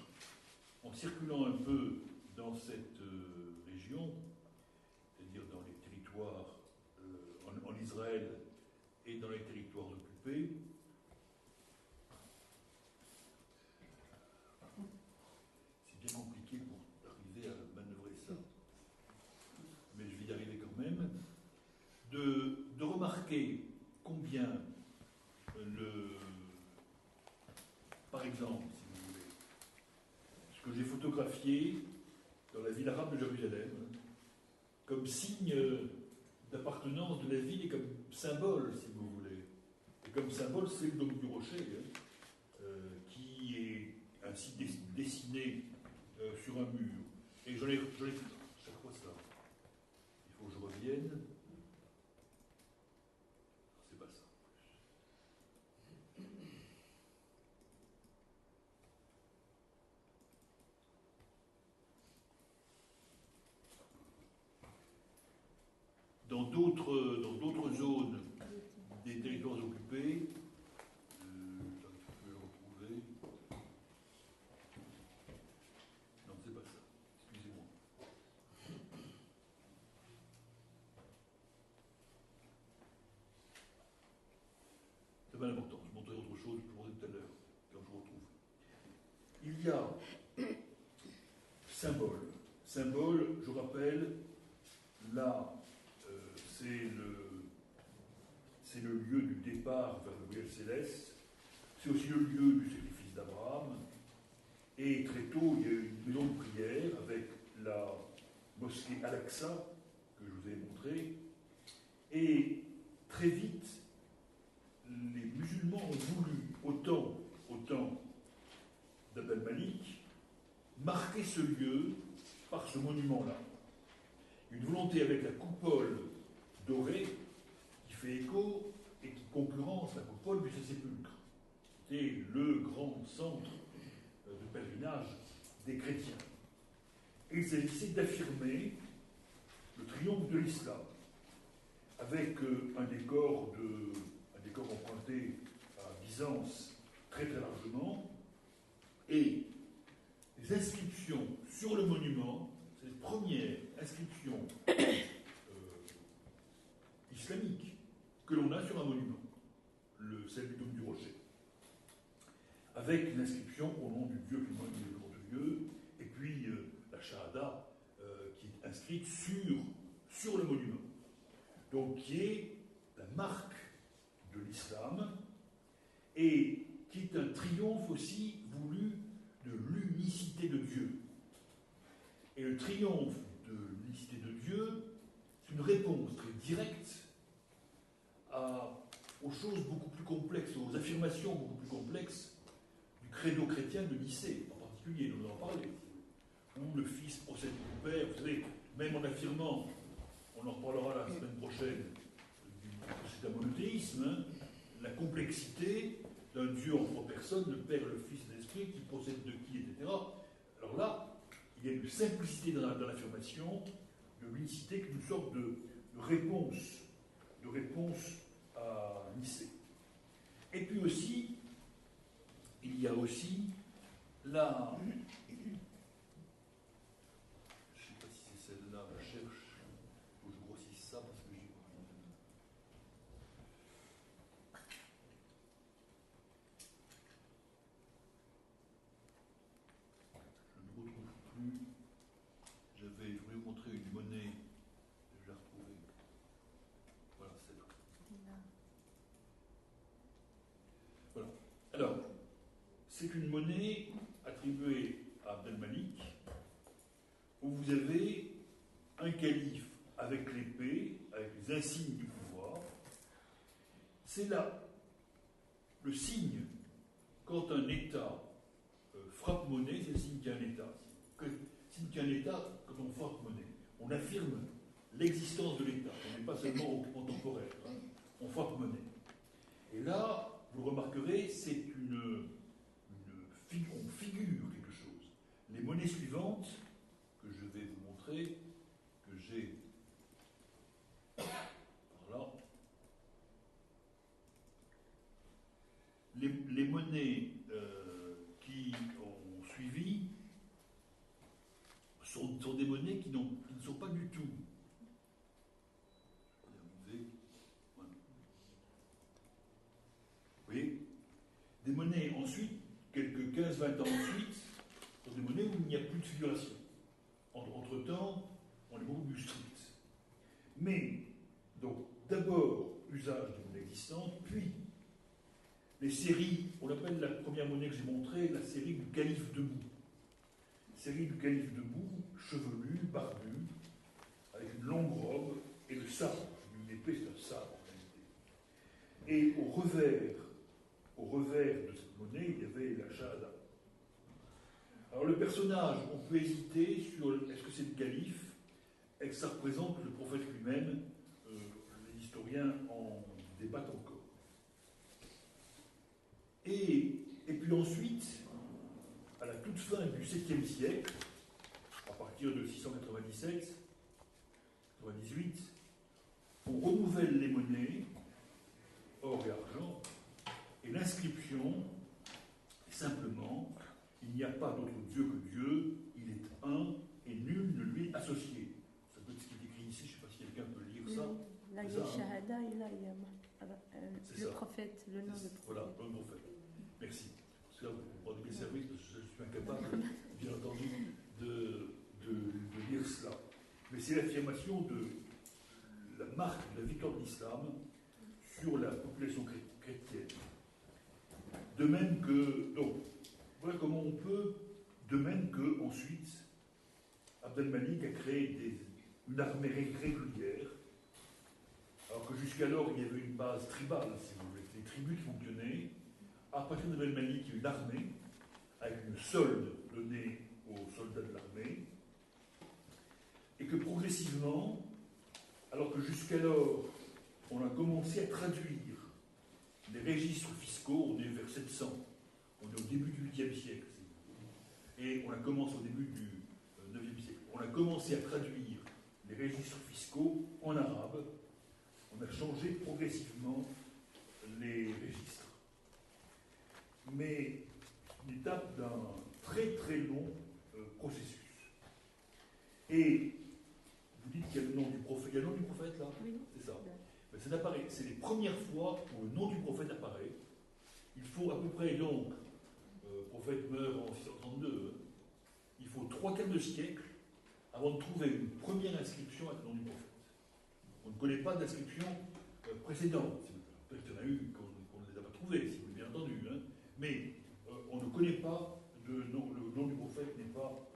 en circulant un peu dans cette région, c'est-à-dire dans les territoires en Israël et dans les territoires occupés. C'est bien compliqué pour arriver à manœuvrer ça, mais je vais y arriver quand même, de remarquer combien par exemple, si vous voulez, ce que j'ai photographié dans la ville arabe de Jérusalem, comme signe d'appartenance de la ville et comme symbole, si vous voulez. Et comme symbole, c'est le dôme du rocher, qui est ainsi dessiné sur un mur. Et j'en ai chaque fois ça. Il faut que je revienne. C'est pas ça. Dans d'autres zones des territoires occupés, j'arrive plus à le retrouver. Non, c'est pas ça. Excusez-moi. C'est pas important. Je montrerai autre chose, je vous montrerai tout à l'heure, quand je vous retrouve. Il y a symbole. Symbole, je rappelle, là, c'est le lieu du départ vers le voyage céleste. C'est aussi le lieu du sacrifice d'Abraham. Et très tôt, il y a eu une maison de prière avec la mosquée Al-Aqsa, que je vous ai montrée. Et très vite, les musulmans ont voulu, au temps d'Abd al-Malik, marquer ce lieu par ce monument-là. Une volonté avec la coupole dorée qui fait écho et qui concurrence la coupole du Saint-Sépulcre, qui est le grand centre de pèlerinage des chrétiens. Et il s'agissait d'affirmer le triomphe de l'islam avec un décor emprunté à Byzance très très largement, et les inscriptions sur le monument, c'est les premières inscriptions islamiques que l'on a sur un monument, celle du dôme du rocher, avec l'inscription au nom du Dieu qui est le nom de Dieu, et puis la Shahada qui est inscrite sur le monument, donc qui est la marque de l'islam, et qui est un triomphe aussi voulu de l'unicité de Dieu. Et le triomphe de l'unicité de Dieu, c'est une réponse très directe aux choses beaucoup plus complexes, aux affirmations beaucoup plus complexes du credo chrétien de Nicée, en particulier, nous en avons parlé, où le Fils procède du Père. Vous savez, même en affirmant, on en reparlera la semaine prochaine, c'est un monothéisme, hein, la complexité d'un Dieu en trois personnes, le Père, le Fils et l'Esprit, qui procède de qui, etc. Alors là, il y a une simplicité dans l'affirmation, de l'unicité, qui est une sorte de réponse à Nicée. Et puis aussi, il y a aussi la... Je ne sais pas si c'est celle-là, je cherche, il faut que je grossisse ça parce que j'ai... Je ne retrouve plus. Je voulais vous une monnaie, je l'ai retrouvée. Voilà, c'est là. Voilà. Alors, c'est une monnaie attribuée à Abdelmalik, où vous avez un calife avec l'épée, avec les insignes du pouvoir. C'est là le signe, quand un État frappe monnaie, c'est le signe qu'il y a un État. Signe qu'il y a un État, quand on frappe monnaie, on affirme l'existence de l'État. On n'est pas seulement au contemporain, hein, on frappe monnaie. Et là, vous le remarquerez, c'est on figure quelque chose. Les monnaies suivantes, que je vais vous montrer, que j'ai par là, les monnaies qui ont suivi sont des monnaies qui ne sont pas du tout. Voilà. Vous voyez, des monnaies ensuite, quelques 15-20 ans ensuite, sont des monnaies où il n'y a plus de figuration. Entre-temps, on est beaucoup plus strict. Mais, donc, d'abord, usage de monnaie existante, puis les séries, on appelle la première monnaie que j'ai montrée la série du calife debout. Série du calife debout, chevelu, barbu, avec une longue robe et le sabre. Une épée, c'est un sabre en réalité. Et au revers de cette monnaie, il y avait la shahada. Alors le personnage, on peut hésiter sur est-ce que c'est le calife, est-ce que ça représente le prophète lui-même, les historiens en débattent encore. Et puis ensuite, à la toute fin du 7e siècle, à partir de 697, 98, on renouvelle les monnaies, or et argent, et l'inscription, simplement, il n'y a pas d'autre Dieu que Dieu, il est un, et nul ne lui est associé. Ça peut être ce qui est écrit ici, je ne sais pas si quelqu'un peut lire ça. Là, il y a Shahada et là, il y a le prophète, le nom du prophète. Voilà, le nom du prophète. Merci. Parce que là, vous prenez mes services, parce que je suis incapable, bien entendu, de lire cela. Mais c'est l'affirmation de la marque de la victoire de l'islam sur la population chrétienne. De même que, donc, voilà comment on peut, de même que ensuite, Abdelmalik a créé une armée régulière, alors que jusqu'alors il y avait une base tribale, si vous voulez, des tribus qui fonctionnaient. À partir d'Abdelmalik, il y a une armée avec une solde donnée aux soldats de l'armée, et que progressivement, alors que jusqu'alors on a commencé à traduire les registres fiscaux, on est vers 700, on est au début du 8e siècle, et on a commencé au début du 9e siècle, on a commencé à traduire les registres fiscaux en arabe, on a changé progressivement les registres. Mais une étape d'un très très long processus. Et vous dites qu'il y a le nom du prophète. Il y a le nom du prophète là? Oui. C'est ça. Mais ça apparaît. C'est les premières fois où le nom du prophète apparaît. Il faut à peu près donc, le prophète meurt en 632, il faut 3/4 de siècle avant de trouver une première inscription avec le nom du prophète. On ne connaît pas d'inscription précédente. Peut-être qu'il y en a eu qu'on ne les a pas trouvées, si vous voulez bien entendu. Hein. Mais on ne connaît pas le nom du prophète n'est pas.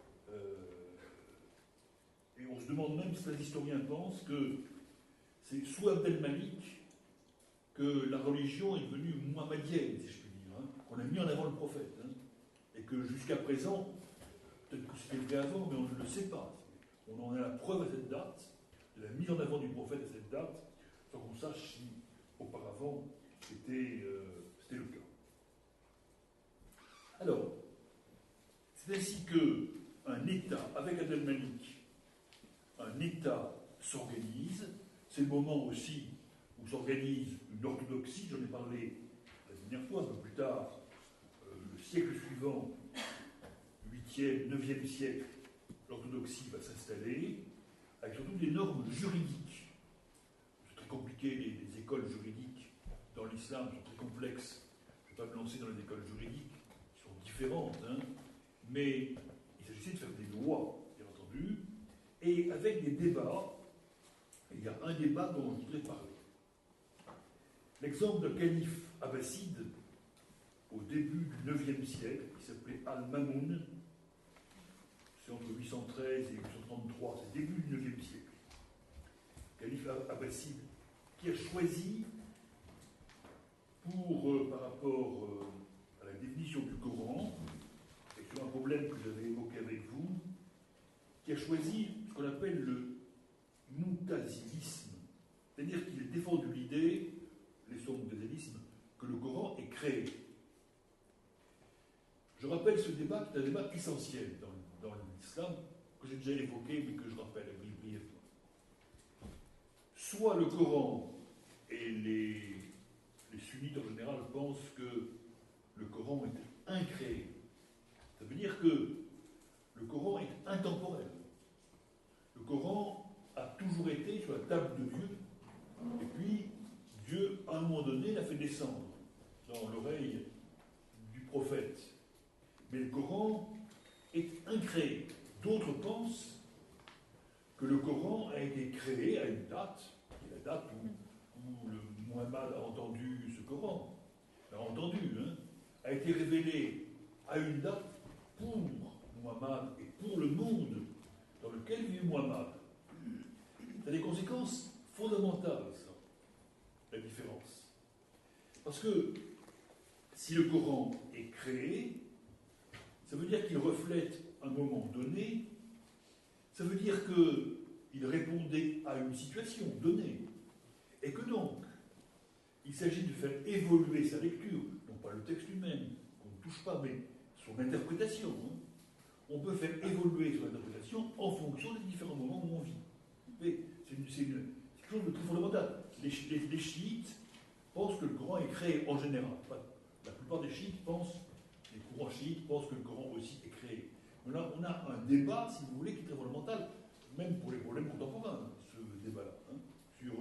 Et on se demande même si les historiens pensent que c'est sous Abdelmalik que la religion est devenue mohammedienne, si je puis dire, hein, qu'on a mis en avant le prophète. Hein, et que jusqu'à présent, peut-être que c'était vrai avant, mais on ne le sait pas. On en a la preuve à cette date, de la mise en avant du prophète à cette date, sans qu'on sache si auparavant c'était le cas. Alors, c'est ainsi qu'un État, avec Abdelmalik, un État s'organise. C'est le moment aussi où s'organise une orthodoxie, j'en ai parlé la dernière fois, un peu plus tard, le siècle suivant, 8e, 9e siècle, l'orthodoxie va s'installer, avec surtout des normes juridiques. C'est très compliqué, les écoles juridiques dans l'islam sont très complexes. Je ne vais pas me lancer dans les écoles juridiques, qui sont différentes, hein, mais il s'agissait de faire des lois, bien entendu, et avec des débats. Il y a un débat dont je voudrais parler. L'exemple d'un calife abbasside au début du IXe siècle, qui s'appelait Al-Mamoun, c'est entre 813 et 833, c'est le début du IXe siècle. Calife abbasside qui a choisi, par rapport à la définition du Coran, et sur un problème que j'avais évoqué avec vous, qui a choisi ce qu'on appelle le moutazilisme, c'est-à-dire qu'il a défendu l'idée, les sons moutazilisme, que le Coran est créé. Je rappelle ce débat qui est un débat essentiel dans l'islam, que j'ai déjà évoqué, mais que je rappelle brièvement. Soit le Coran, et les sunnites en général pensent que le Coran est incréé. Ça veut dire que le Coran est intemporel. Le Coran a toujours été sur la table de Dieu, et puis Dieu, à un moment donné, l'a fait descendre dans l'oreille du prophète. Mais le Coran est incréé. D'autres pensent que le Coran a été créé à une date, qui est la date où le Muhammad a entendu ce Coran, a été révélé à une date pour Muhammad et pour le monde dans lequel vit Muhammad. Ça a des conséquences fondamentales, ça, la différence. Parce que si le Coran est créé, ça veut dire qu'il reflète un moment donné, ça veut dire qu'il répondait à une situation donnée, et que donc, il s'agit de faire évoluer sa lecture, non pas le texte lui-même, qu'on ne touche pas, mais son interprétation. On peut faire évoluer son interprétation en fonction des différents moments où on vit. Mais c'est quelque chose de très fondamental. Les chiites pensent que le Coran est créé en général. La plupart des chiites pensent, les courants chiites pensent que le Coran aussi est créé. On a un débat, si vous voulez, qui est très fondamental, même pour les problèmes contemporains, ce débat-là, sur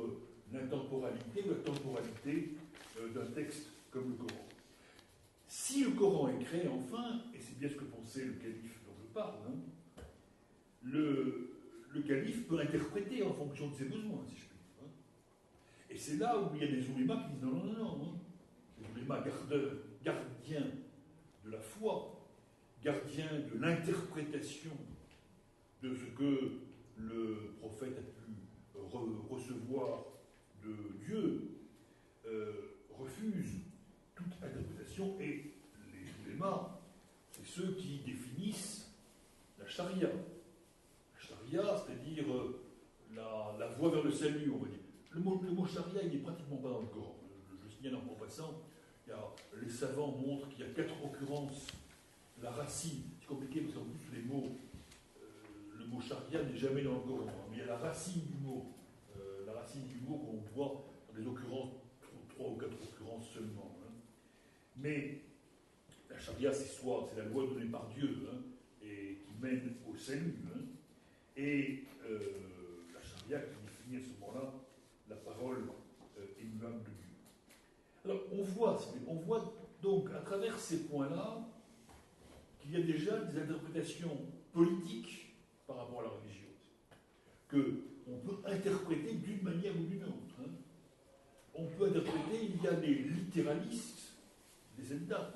l'intemporalité ou la temporalité d'un texte comme le Coran. Si le Coran est créé, enfin, et c'est bien ce que pensait le calife dont je parle, le calife peut interpréter en fonction de ses besoins, si je puis dire. Et c'est là où il y a des oulémas qui disent non. Les oulémas gardiens de la foi, gardiens de l'interprétation de ce que le prophète a pu recevoir de Dieu, refusent toute interprétation, et les oulémas, c'est ceux qui définissent la charia. La charia, c'est-à-dire la voie vers le salut, on va dire. Le mot charia, il n'est pratiquement pas dans le Coran. Je signale en passant, les savants montrent qu'il y a 4 occurrences. La racine, c'est compliqué parce qu'en plus le mot charia n'est jamais dans le Coran, mais il y a la racine du mot qu'on voit dans les occurrences, 3 ou 4 occurrences seulement. Mais la charia, c'est la loi donnée par Dieu, et qui mène au salut. Et la charia qui définit à ce moment-là la parole immuable de Dieu. Alors on voit donc à travers ces points-là qu'il y a déjà des interprétations politiques par rapport à la religion, qu'on peut interpréter d'une manière ou d'une autre. On peut interpréter, il y a des littéralistes, des Zendat,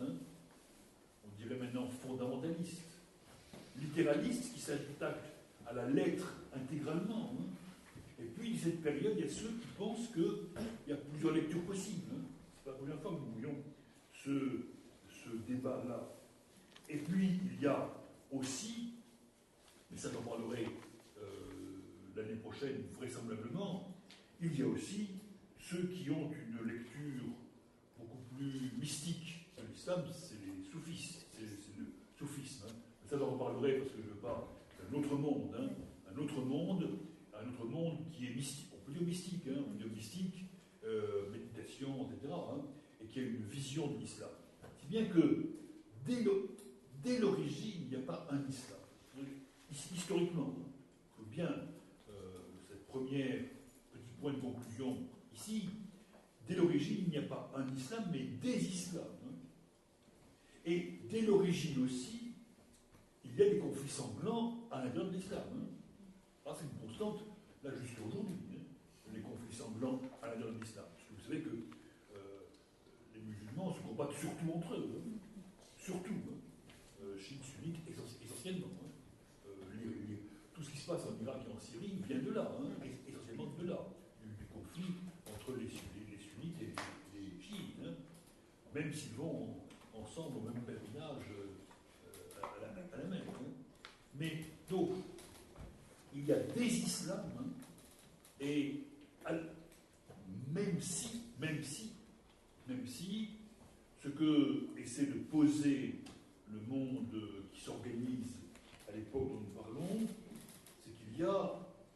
on dirait maintenant fondamentalistes, littéralistes qui s'attaquent à la lettre intégralement. Et puis, dans cette période, il y a ceux qui pensent qu'il y a plusieurs lectures possibles. C'est pas la première fois que nous voyons ce débat-là. Et puis, il y a aussi, mais ça j'en parlerai l'année prochaine vraisemblablement, il y a aussi ceux qui ont une lecture beaucoup plus mystique de l'islam, c'est les soufistes, c'est le soufisme. Ça j'en reparlerai parce que je parle d'un autre monde, un autre monde qui est mystique. On peut dire mystique, on peut dire mystique, méditation, etc., et qui a une vision de l'islam. Si bien que dès l'origine, il n'y a pas un islam. Historiquement, il faut bien, cette première petit point de conclusion ici, dès l'origine, il n'y a pas un islam, mais des islams. Et dès l'origine aussi, il y a des conflits sanglants à l'intérieur de l'islam. Ah, c'est une constante, là, jusqu'à aujourd'hui, hein, les conflits sanglants à l'intérieur de l'islam. Parce que vous savez que les musulmans se combattent surtout entre eux, hein, surtout, hein, chiites, sunnites, essentiellement. Hein. Tout ce qui se passe en Irak et en Syrie vient de là, hein, essentiellement de là, du conflit entre les sunnites et les chiites, hein, même s'ils vont ensemble au même pèlerinage à la Mecque. Hein. Mais donc, il y a des islams, hein, et même si ce que essaie de poser le monde qui s'organise à l'époque dont nous parlons, c'est qu'il y a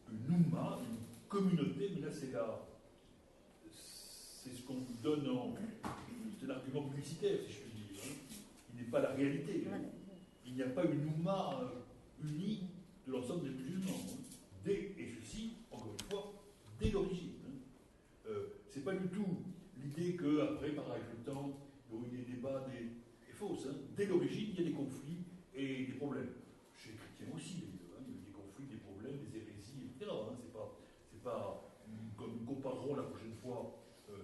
une Oumma, une communauté, mais là c'est ce qu'on donne c'est un argument publicitaire, si je puis dire. Hein. Il n'est pas la réalité. Hein. Il n'y a pas une Oumma unie de l'ensemble des musulmans. Hein. Et ceci, encore une fois, dès l'origine. Hein. C'est pas du tout l'idée qu'après, avec le temps, il y aurait des débats est fausse. Hein. Dès l'origine, il y a des conflits et des problèmes. Chez les chrétiens aussi, d'ailleurs. Hein. Il y a des conflits, des problèmes, des hérésies, etc. Hein. C'est pas comme nous comparerons la prochaine fois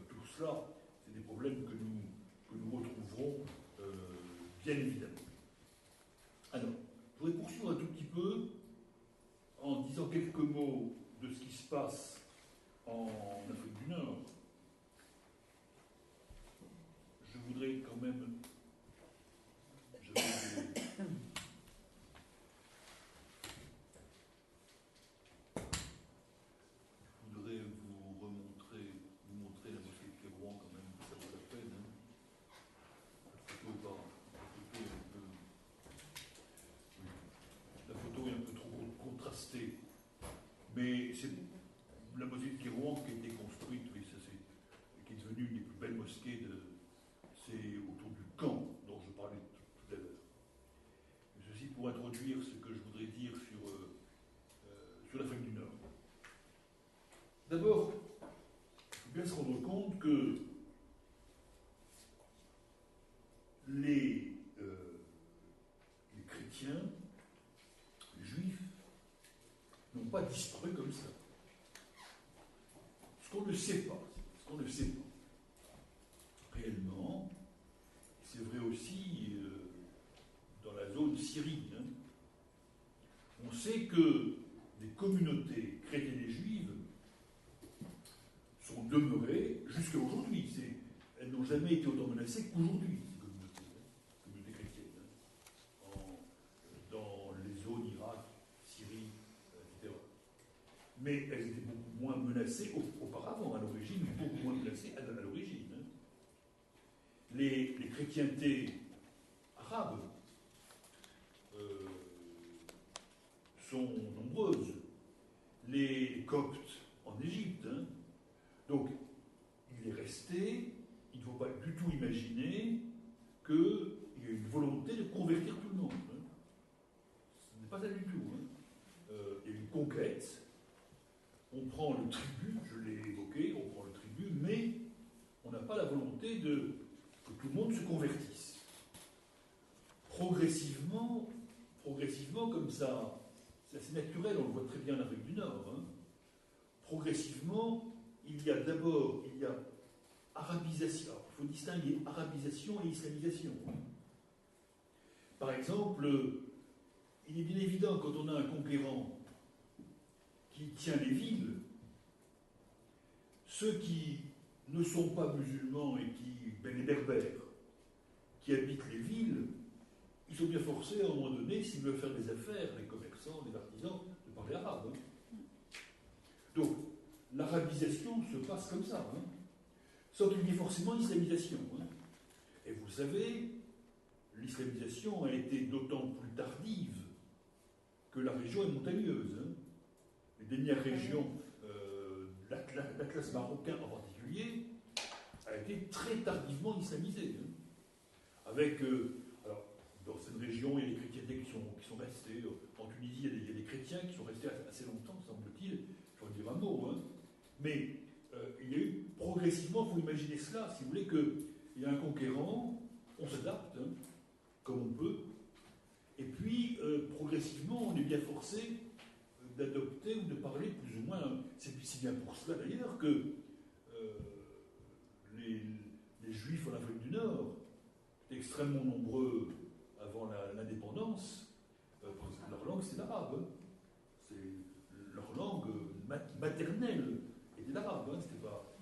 tout cela, c'est des problèmes que nous retrouverons bien évidemment. Alors, je voudrais poursuivre un tout petit peu en disant quelques mots de ce qui se passe en Afrique du Nord. Je voudrais quand même... Je voudrais vous montrer la mosquée de Kébrouan quand même, ça vaut la peine. Hein. La photo est un peu trop contrastée. Mais c'est la mosquée de Kébrouan qui a été construite, oui, qui est devenue une des plus belles mosquées c'est autour du camp dont je parlais tout à l'heure. Ceci pour introduire ce que je voudrais dire sur l'Afrique du Nord. D'abord, il faut bien se rendre compte que les chrétiens, les juifs, n'ont pas disparu comme ça. Ce qu'on ne sait pas, réellement, c'est vrai aussi dans la zone syrienne, hein, on sait que des communautés chrétiennes et juives sont demeurées jusqu'à aujourd'hui. Elles n'ont jamais été autant menacées qu'aujourd'hui, ces communautés chrétiennes, hein, dans les zones Irak, Syrie, etc. Mais elles étaient beaucoup moins menacées auparavant, à l'origine, beaucoup moins menacées à l'origine. Hein. Les chrétientés arabes sont nombreuses. Les Coptes en Égypte. Hein. Donc, il est resté, il ne faut pas du tout imaginer qu'il y a une volonté de convertir tout le monde. Hein. Ce n'est pas ça du tout. Hein. Il y a une conquête. On prend le tribut, je l'ai évoqué, on prend le tribut, mais on n'a pas la volonté que tout le monde se convertisse. Progressivement comme ça, c'est assez naturel, on le voit très bien en Afrique du Nord. Hein. Progressivement, il y a arabisation. Alors, il faut distinguer arabisation et islamisation. Par exemple, il est bien évident quand on a un conquérant qui tient les villes, ceux qui ne sont pas musulmans et les berbères, qui habitent les villes, ils sont bien forcés à un moment donné, s'ils veulent faire des affaires, les commerçants, les artisans, de parler arabe. Hein. Donc, l'arabisation se passe comme ça, hein, sans qu'il y ait forcément l'islamisation. Hein. Et vous savez, l'islamisation a été d'autant plus tardive que la région est montagneuse. Hein. Les dernières régions, l'Atlas marocain en particulier, a été très tardivement islamisée. Hein. Avec, alors, dans cette région, il y a des chrétientés qui sont restés. En Tunisie, il y a des chrétiens qui sont restés assez longtemps, semble-t-il. Il faut dire un mot. Hein. Mais il y a eu progressivement, il faut imaginer cela, si vous voulez, qu'il y a un conquérant, on s'adapte, hein, comme on peut, et puis progressivement, on est bien forcé d'adopter ou de parler plus ou moins. C'est bien pour cela d'ailleurs que les Juifs en Afrique du Nord étaient extrêmement nombreux avant l'indépendance. Leur langue, c'est l'arabe. Leur langue maternelle était l'arabe. C'était pas.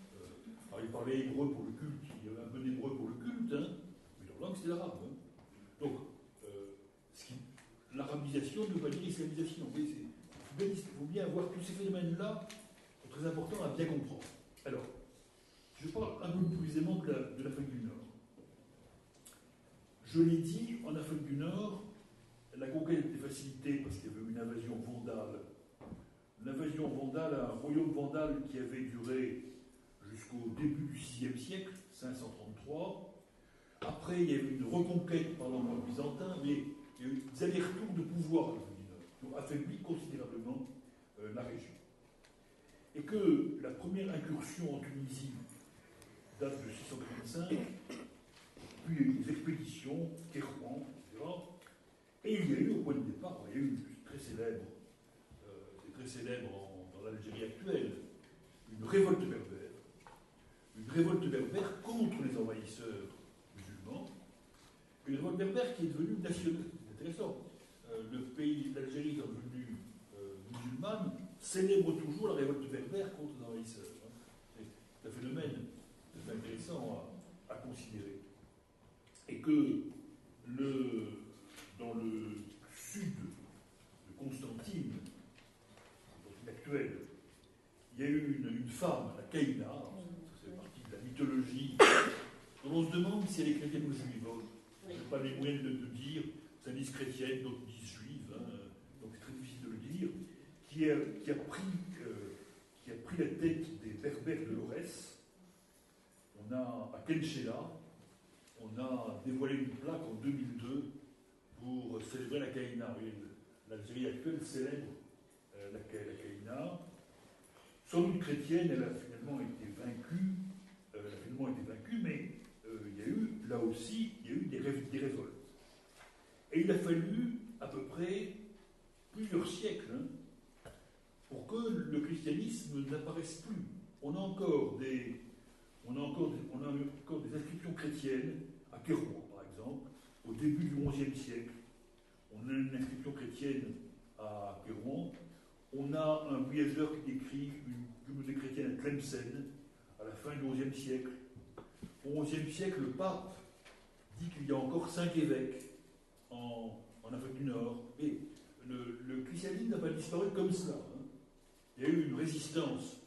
Alors, ils parlaient hébreu pour le culte, il y avait un peu d'hébreu pour le culte, mais leur langue, c'était l'arabe. Donc, l'arabisation ne veut pas dire islamisation. Il faut bien avoir tous ces phénomènes-là, sont très importants à bien comprendre. Alors, je parle un peu plus aisément de l'Afrique du Nord. Je l'ai dit, en Afrique du Nord, la conquête était facilitée parce qu'il y avait une invasion vandale. L'invasion vandale, un royaume vandal qui avait duré jusqu'au début du VIe siècle, 533. Après, il y a eu une reconquête par l'Empire byzantin, mais il y a eu des allers-retours de pouvoir en Afrique du Nord, qui ont affaibli considérablement la région. Et que la première incursion en Tunisie date de 635, puis il y a eu des expéditions, Kérouan, etc. Et il y a eu, au point de départ, il y a eu très célèbre dans l'Algérie actuelle, une révolte berbère contre les envahisseurs musulmans, une révolte berbère qui est devenue nationale. C'est intéressant. Le pays, l'Algérie étant devenue musulmane, célèbre toujours la révolte berbère contre les envahisseurs. C'est un phénomène très intéressant à considérer. Et que dans le sud de Constantine actuelle, il y a eu une femme, la Caïna, c'est partie de la mythologie, dont on se demande si elle est chrétienne ou juive. Je n'ai pas les moyens de dire, certains disent chrétienne, d'autres disent juive, donc c'est très difficile de le dire, qui a pris la tête des berbères de l'Aurès. On a, à Kenchela, on a dévoilé une plaque en 2002 pour célébrer la Caïna. L'Algérie actuelle célèbre la Caïna. Sans doute chrétienne, elle a finalement été vaincue, mais il y a eu, là aussi, des révoltes. Et il a fallu à peu près plusieurs siècles pour que le christianisme n'apparaisse plus. On a encore des inscriptions chrétiennes à Kérouan, par exemple, au début du XIe siècle. On a une inscription chrétienne à Kérouan. On a un voyageur qui décrit une communauté chrétienne à Tlemcen, à la fin du XIe siècle. Au XIe siècle, le pape dit qu'il y a encore 5 évêques en Afrique du Nord. Et le christianisme n'a pas disparu comme cela. Il y a eu une résistance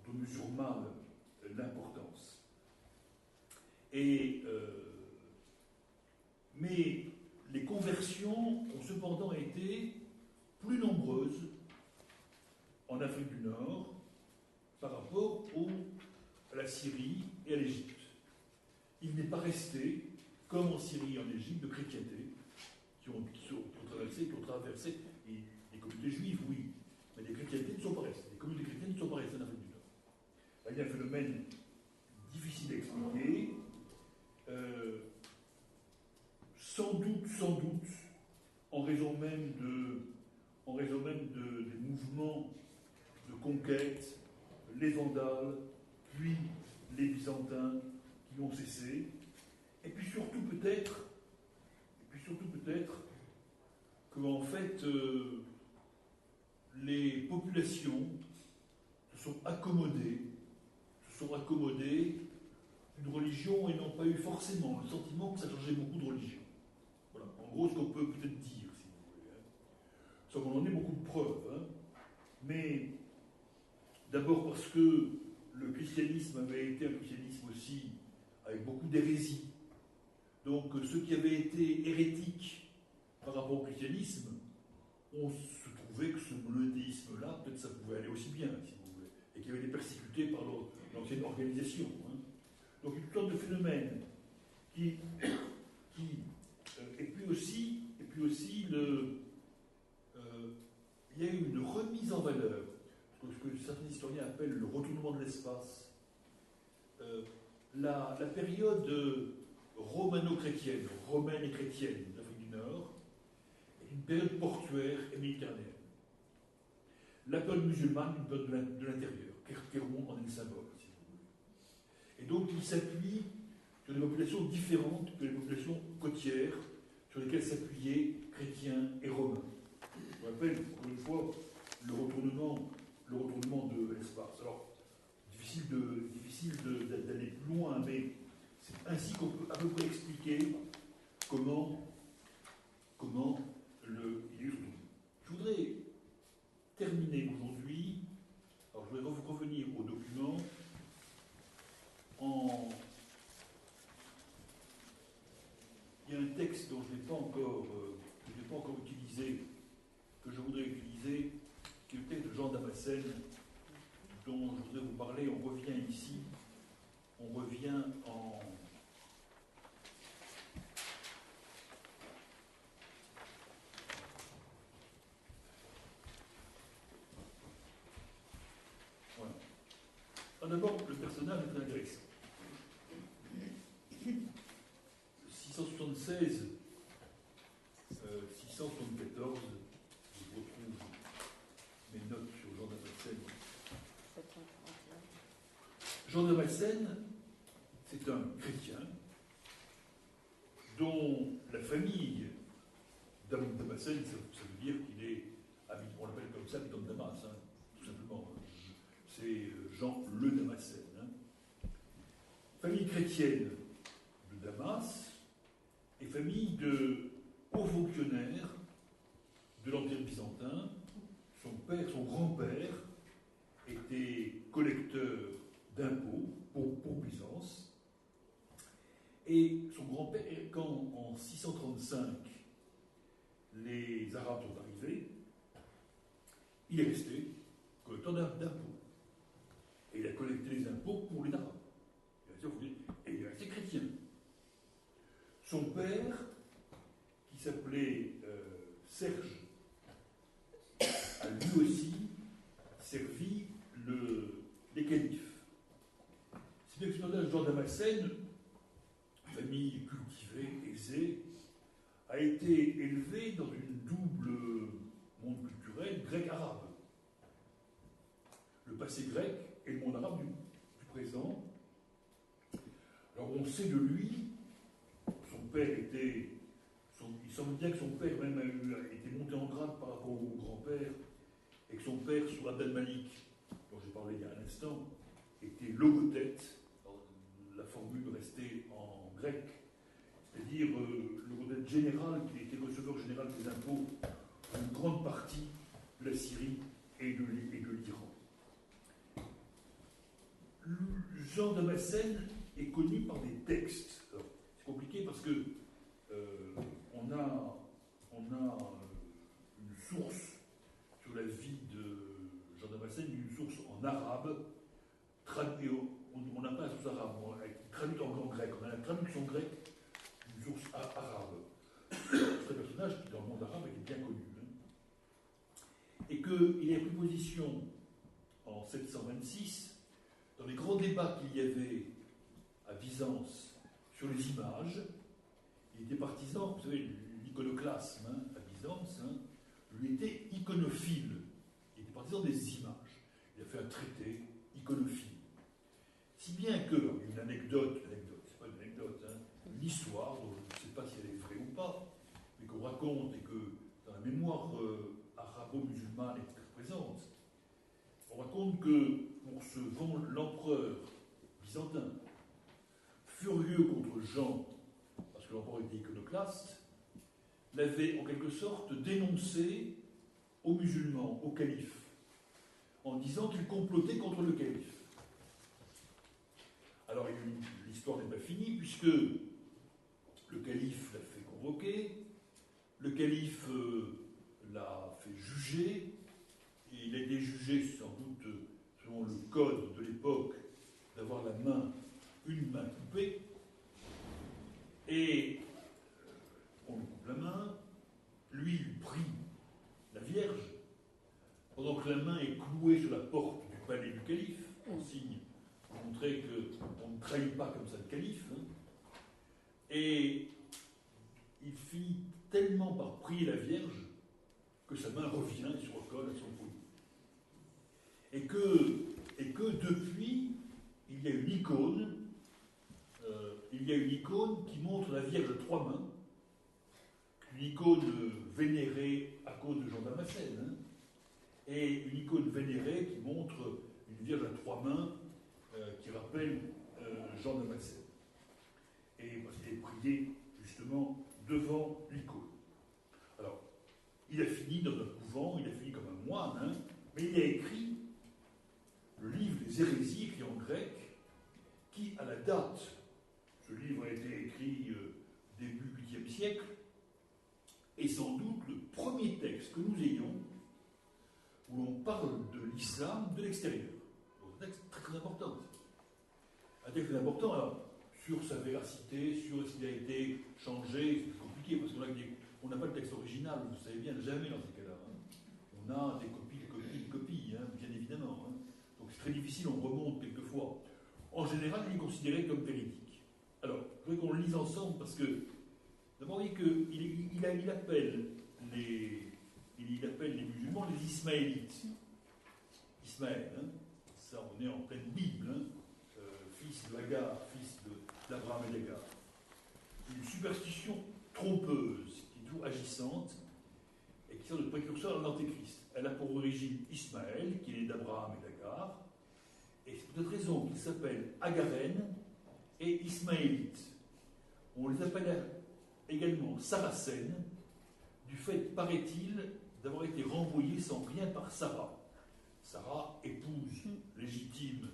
dont on mesure mal l'importance. Mais les conversions ont cependant été plus nombreuses en Afrique du Nord par rapport à la Syrie et à l'Égypte. Il n'est pas resté, comme en Syrie et en Égypte, de chrétienté qui ont traversé les communautés juives, oui, mais les chrétientés ne sont pas restées. Les communautés chrétiennes ne sont pas restées en Afrique du Nord. Là, il y a un phénomène difficile à expliquer. Sans doute, en raison même des mouvements de conquête, les Vandales, puis les Byzantins qui ont cessé, et puis surtout peut-être que en fait les populations se sont accommodées d'une religion et n'ont pas eu forcément le sentiment que ça changeait beaucoup de religion. Voilà, en gros ce qu'on peut peut-être dire, si vous voulez, sans qu'on en ait beaucoup de preuves, mais d'abord parce que le christianisme avait été un christianisme aussi avec beaucoup d'hérésie. Donc ceux qui avaient été hérétiques par rapport au christianisme, on se trouvait que ce monothéisme-là, peut-être ça pouvait aller aussi bien, si vous voulez, et qui avait été persécuté par l'ancienne organisation. Donc une sorte de phénomène et puis aussi il y a eu une remise en valeur, ce que certains historiens appellent le retournement de l'espace. La période romano-chrétienne, romaine et chrétienne d'Afrique du Nord, est une période portuaire et méditerranéenne. la période musulmane, une période de l'intérieur. Kéroun en est le symbole, si vous voulez. Et donc il s'appuie sur des populations différentes que les populations côtières sur lesquelles s'appuyaient chrétiens et romains. Je vous rappelle, encore une fois, le retournement de l'espace. Alors, difficile d'aller plus loin, mais c'est ainsi qu'on peut à peu près expliquer comment il est retourné. Je voudrais terminer aujourd'hui, alors je voudrais revenir au document il y a un texte dont je n'ai pas encore utilisé, que je voudrais utiliser, qui est le texte de Jean Damascène, dont je voudrais vous parler. On revient ici, on revient en... Voilà. D'abord, le personnage est très intéressant. 676, 674, je retrouve mes notes sur Jean Damascène. Jean Damascène, c'est un chrétien dont la famille Damascène, ça veut dire qu'il est, on l'appelle comme ça, habitant de Damas, hein, tout simplement. C'est Jean le Damascène. Hein. Famille chrétienne de Damas et famille de hauts fonctionnaires de l'Empire byzantin. Son grand-père était collecteur d'impôts pour Byzance. Et son grand-père, quand en 635 les Arabes sont arrivés, il est resté collecteur d'impôts. Et il a collecté les impôts pour les Arabes. Et il est resté chrétien. Son père, qui s'appelait Serge, a lui aussi servi les califes. C'est bien que ce personnage, Jean Damascène, famille cultivée, aisée, a été élevé dans une double monde culturel grec-arabe. Le passé grec et le monde arabe du présent. Alors on sait de lui, son père était... il semble bien que son père même a été monté en grade par rapport au grand-père, et que son père, sous Abd al-Malik, dont j'ai parlé il y a un instant, était logothète, la formule restée en grec, c'est-à-dire logothète général, qui était receveur général des impôts pour une grande partie de la Syrie et de l'Iran. Jean Damascène est connu par des textes. C'est compliqué parce que on a une source sur la vie de Jean Damascène, une source en arabe, on n'a pas la source arabe, traduite en grec, on a la traduction grecque d'une source arabe. C'est un personnage qui, dans le monde arabe, était bien connu. Hein. Et qu'il a pris position en 726 dans les grands débats qu'il y avait à Byzance sur les images. Il était partisan, vous savez, l'iconoclasme hein, à Byzance, hein, lui était iconophile. Il était partisan des images. Il a fait un traité iconophile. Si bien que, il y a une anecdote, c'est pas une anecdote, hein, une histoire, dont je ne sais pas si elle est vraie ou pas, mais qu'on raconte et que dans la mémoire arabo-musulmane est très présente, on raconte que pour ce l'empereur byzantin, furieux contre Jean, parce que l'empereur était iconoclaste, l'avait en quelque sorte dénoncé aux musulmans, au calife, en disant qu'il complotait contre le calife. Alors l'histoire n'est pas finie, puisque le calife l'a fait convoquer, le calife l'a fait juger, et il a été jugé sans doute selon le code de l'époque d'avoir une main coupée, et on lui coupe la main, lui il prie la Vierge, pendant que la main est clouée sur la porte du palais du calife, en signe pour montrer qu'on ne trahit pas comme ça le calife, hein. Et il finit tellement par prier la Vierge que sa main revient et se recolle à son poignet. icône. Il y a une icône qui montre la Vierge de trois mains, une icône vénérée à cause de Jean Damascène, hein, et une icône vénérée qui montre une Vierge à trois mains qui rappelle Jean Damascène. Et parce qu'il est prié justement devant l'icône. Alors, il a fini dans un couvent, il a fini comme un moine, hein, mais il a écrit le livre des hérésies, écrit en grec, qui, à la date, ce livre a été écrit début 8e siècle, est sans doute le premier texte que nous ayons où l'on parle de l'islam de l'extérieur. Donc, un texte très très important. Un texte très important, alors, sur sa véracité, sur ce qui a été changé, c'est compliqué, parce qu'on n'a pas le texte original, vous savez bien, jamais dans ces cas-là. Hein. On a des copies, hein, bien évidemment. Hein. Donc c'est très difficile, on remonte quelquefois. En général, il est considéré comme véridique. Alors, je voudrais qu'on le lise ensemble, parce que, d'abord, vous voyez qu'il appelle les musulmans les Ismaélites. Ismaël, hein. Ça, on est en pleine Bible, hein. Fils de Hagar, fils d'Abraham et d'Agar. Une superstition trompeuse, qui est toujours agissante, et qui sert de précurseur à l'Antéchrist. Elle a pour origine Ismaël, qui est né d'Abraham et d'Agar, et c'est pour cette raison qu'ils s'appellent Agarènes et Ismaélites. On les appelle également Saracènes, du fait, paraît-il, d'avoir été renvoyés sans rien par Sarah. Sarah, épouse légitime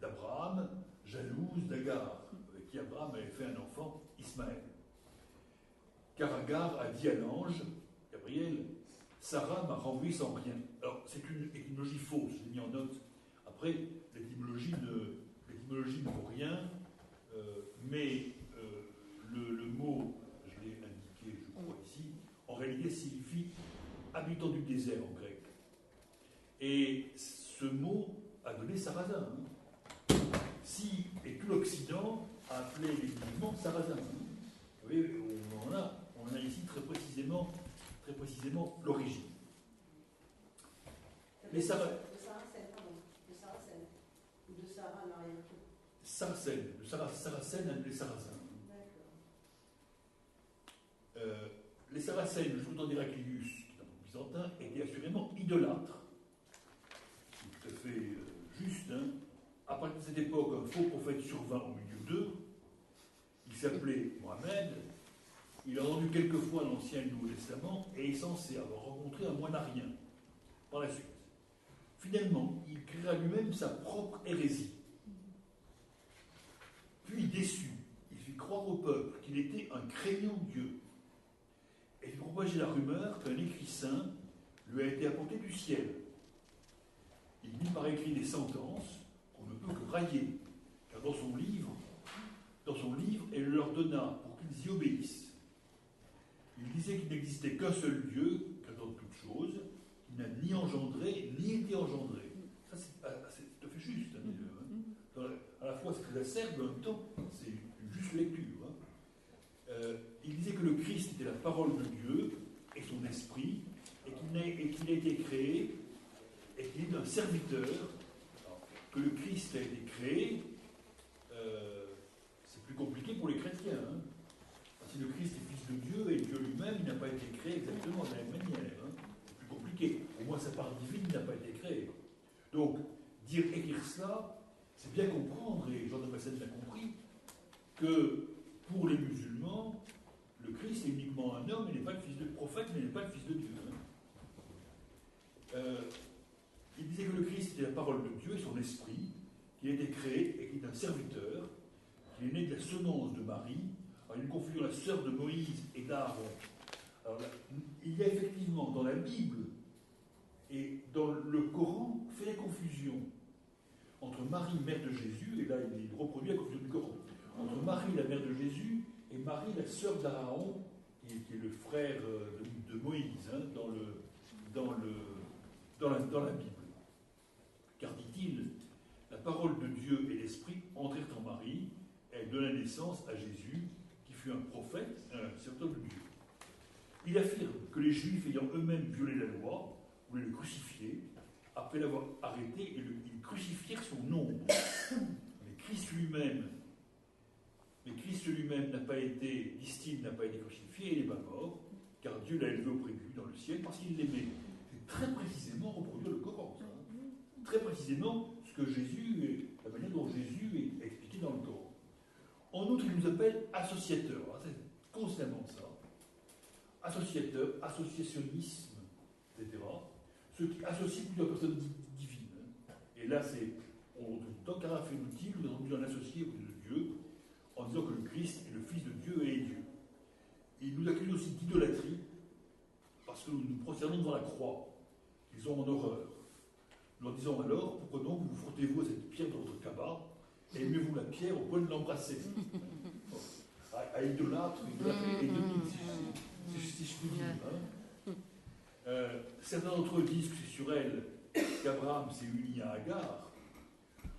d'Abraham, jalouse d'Agar, avec qui Abraham avait fait un enfant, Ismaël. Car Agar a dit à l'ange, Gabriel, Sarah m'a renvoyé sans rien. Alors, c'est une étymologie fausse, j'ai mis en note. Après, l'étymologie ne vaut rien, mais le mot, je l'ai indiqué, je crois, ici, en réalité signifie habitant du désert en grec. Et ce mot a donné Sarrazin. Hein. Si, et tout l'Occident a appelé les musulmans Sarrazin. Hein. Vous voyez, on a ici très précisément l'origine. Les Sarrasènes. De Saracène, pardon. De Saracène. Ou de Sarah, n'a rien tout. Saracène. De Saracène, les Sarrasins. D'accord. Les Saracènes, le sultan d'Héraclius, qui est un byzantin, étaient assurément idolâtres. C'est tout à fait juste. Hein. À partir de cette époque, un faux prophète survint au milieu d'eux. Il s'appelait Mohamed. Il a rendu quelquefois l'Ancien et le Nouveau Testament et est censé avoir rencontré un moinarien par la suite. Finalement, il créera lui-même sa propre hérésie. Puis, déçu, il fit croire au peuple qu'il était un craignant Dieu et fit propager la rumeur qu'un écrit saint lui a été apporté du ciel. Il mit par écrit des sentences qu'on ne peut que railler, car dans son livre, elle leur donna pour qu'ils y obéissent. Il disait qu'il n'existait qu'un seul Dieu, créateur de toutes choses, qui n'a ni engendré, ni été engendré. Ça, c'est tout à fait juste. Hein. À la fois, c'est très acerbe, mais en même temps, c'est une juste lecture. Hein. Il disait que le Christ était la parole de Dieu et son esprit, et qu'il a été créé, et qu'il est un serviteur. Alors, que le Christ a été créé, c'est plus compliqué pour les chrétiens. Hein. Si le Christ est fils de Dieu et Dieu lui-même, il n'a pas été créé exactement de la même manière. Hein. C'est plus compliqué. Au moins, sa part divine n'a pas été créée. Donc, écrire cela, c'est bien comprendre, et Jean Damascène l'a compris, que pour les musulmans, le Christ est uniquement un homme, il n'est pas le fils de prophète, mais il n'est pas le fils de Dieu. Hein. Il disait que le Christ était la parole de Dieu et son esprit, qui a été créé et qui est un serviteur, qui est né de la semence de Marie. Alors, il y a une confusion, la sœur de Moïse et d'Aaron. Alors, il y a effectivement dans la Bible et dans le Coran fait la confusion entre Marie, mère de Jésus, et là il reproduit la confusion du Coran, entre Marie, la mère de Jésus, et Marie, la sœur d'Aaron, qui est le frère de Moïse, hein, dans la Bible. Car, dit-il, la parole de Dieu et l'Esprit entrèrent en Marie, et elle donna naissance à Jésus, qui fut un prophète, un serviteur de Dieu. Il affirme que les Juifs, ayant eux-mêmes violé la loi, voulaient le crucifier. Après l'avoir arrêté, ils crucifièrent son ombre. Mais Christ lui-même n'a pas été, disent-ils, n'a pas été crucifié, il n'est pas mort, car Dieu l'a élevé auprès de lui dans le ciel parce qu'il l'aimait. C'est très précisément reproduire le Coran, ça. Très précisément ce que Jésus, la manière dont Jésus est expliqué dans le Coran. En outre, il nous appelle associateurs. C'est constamment ça. Associateurs, associationnisme, etc. Ceux qui associent plusieurs personnes divines. Et là, on retrouve dans Caraphénouti, nous avons dû en associer auprès de Dieu, en disant que le Christ est le Fils de Dieu et est Dieu. Il nous accuse aussi d'idolâtrie, parce que nous nous prosternons devant la croix. Ils ont en horreur. Nous leur disons alors, pourquoi donc vous frottez-vous à cette pierre de votre cabas, et aimez-vous la pierre au point de l'embrasser. À idolâtre, idolâtrie et demi, si je puis dire. Certains d'entre eux disent que c'est sur elle qu'Abraham s'est uni à Agar,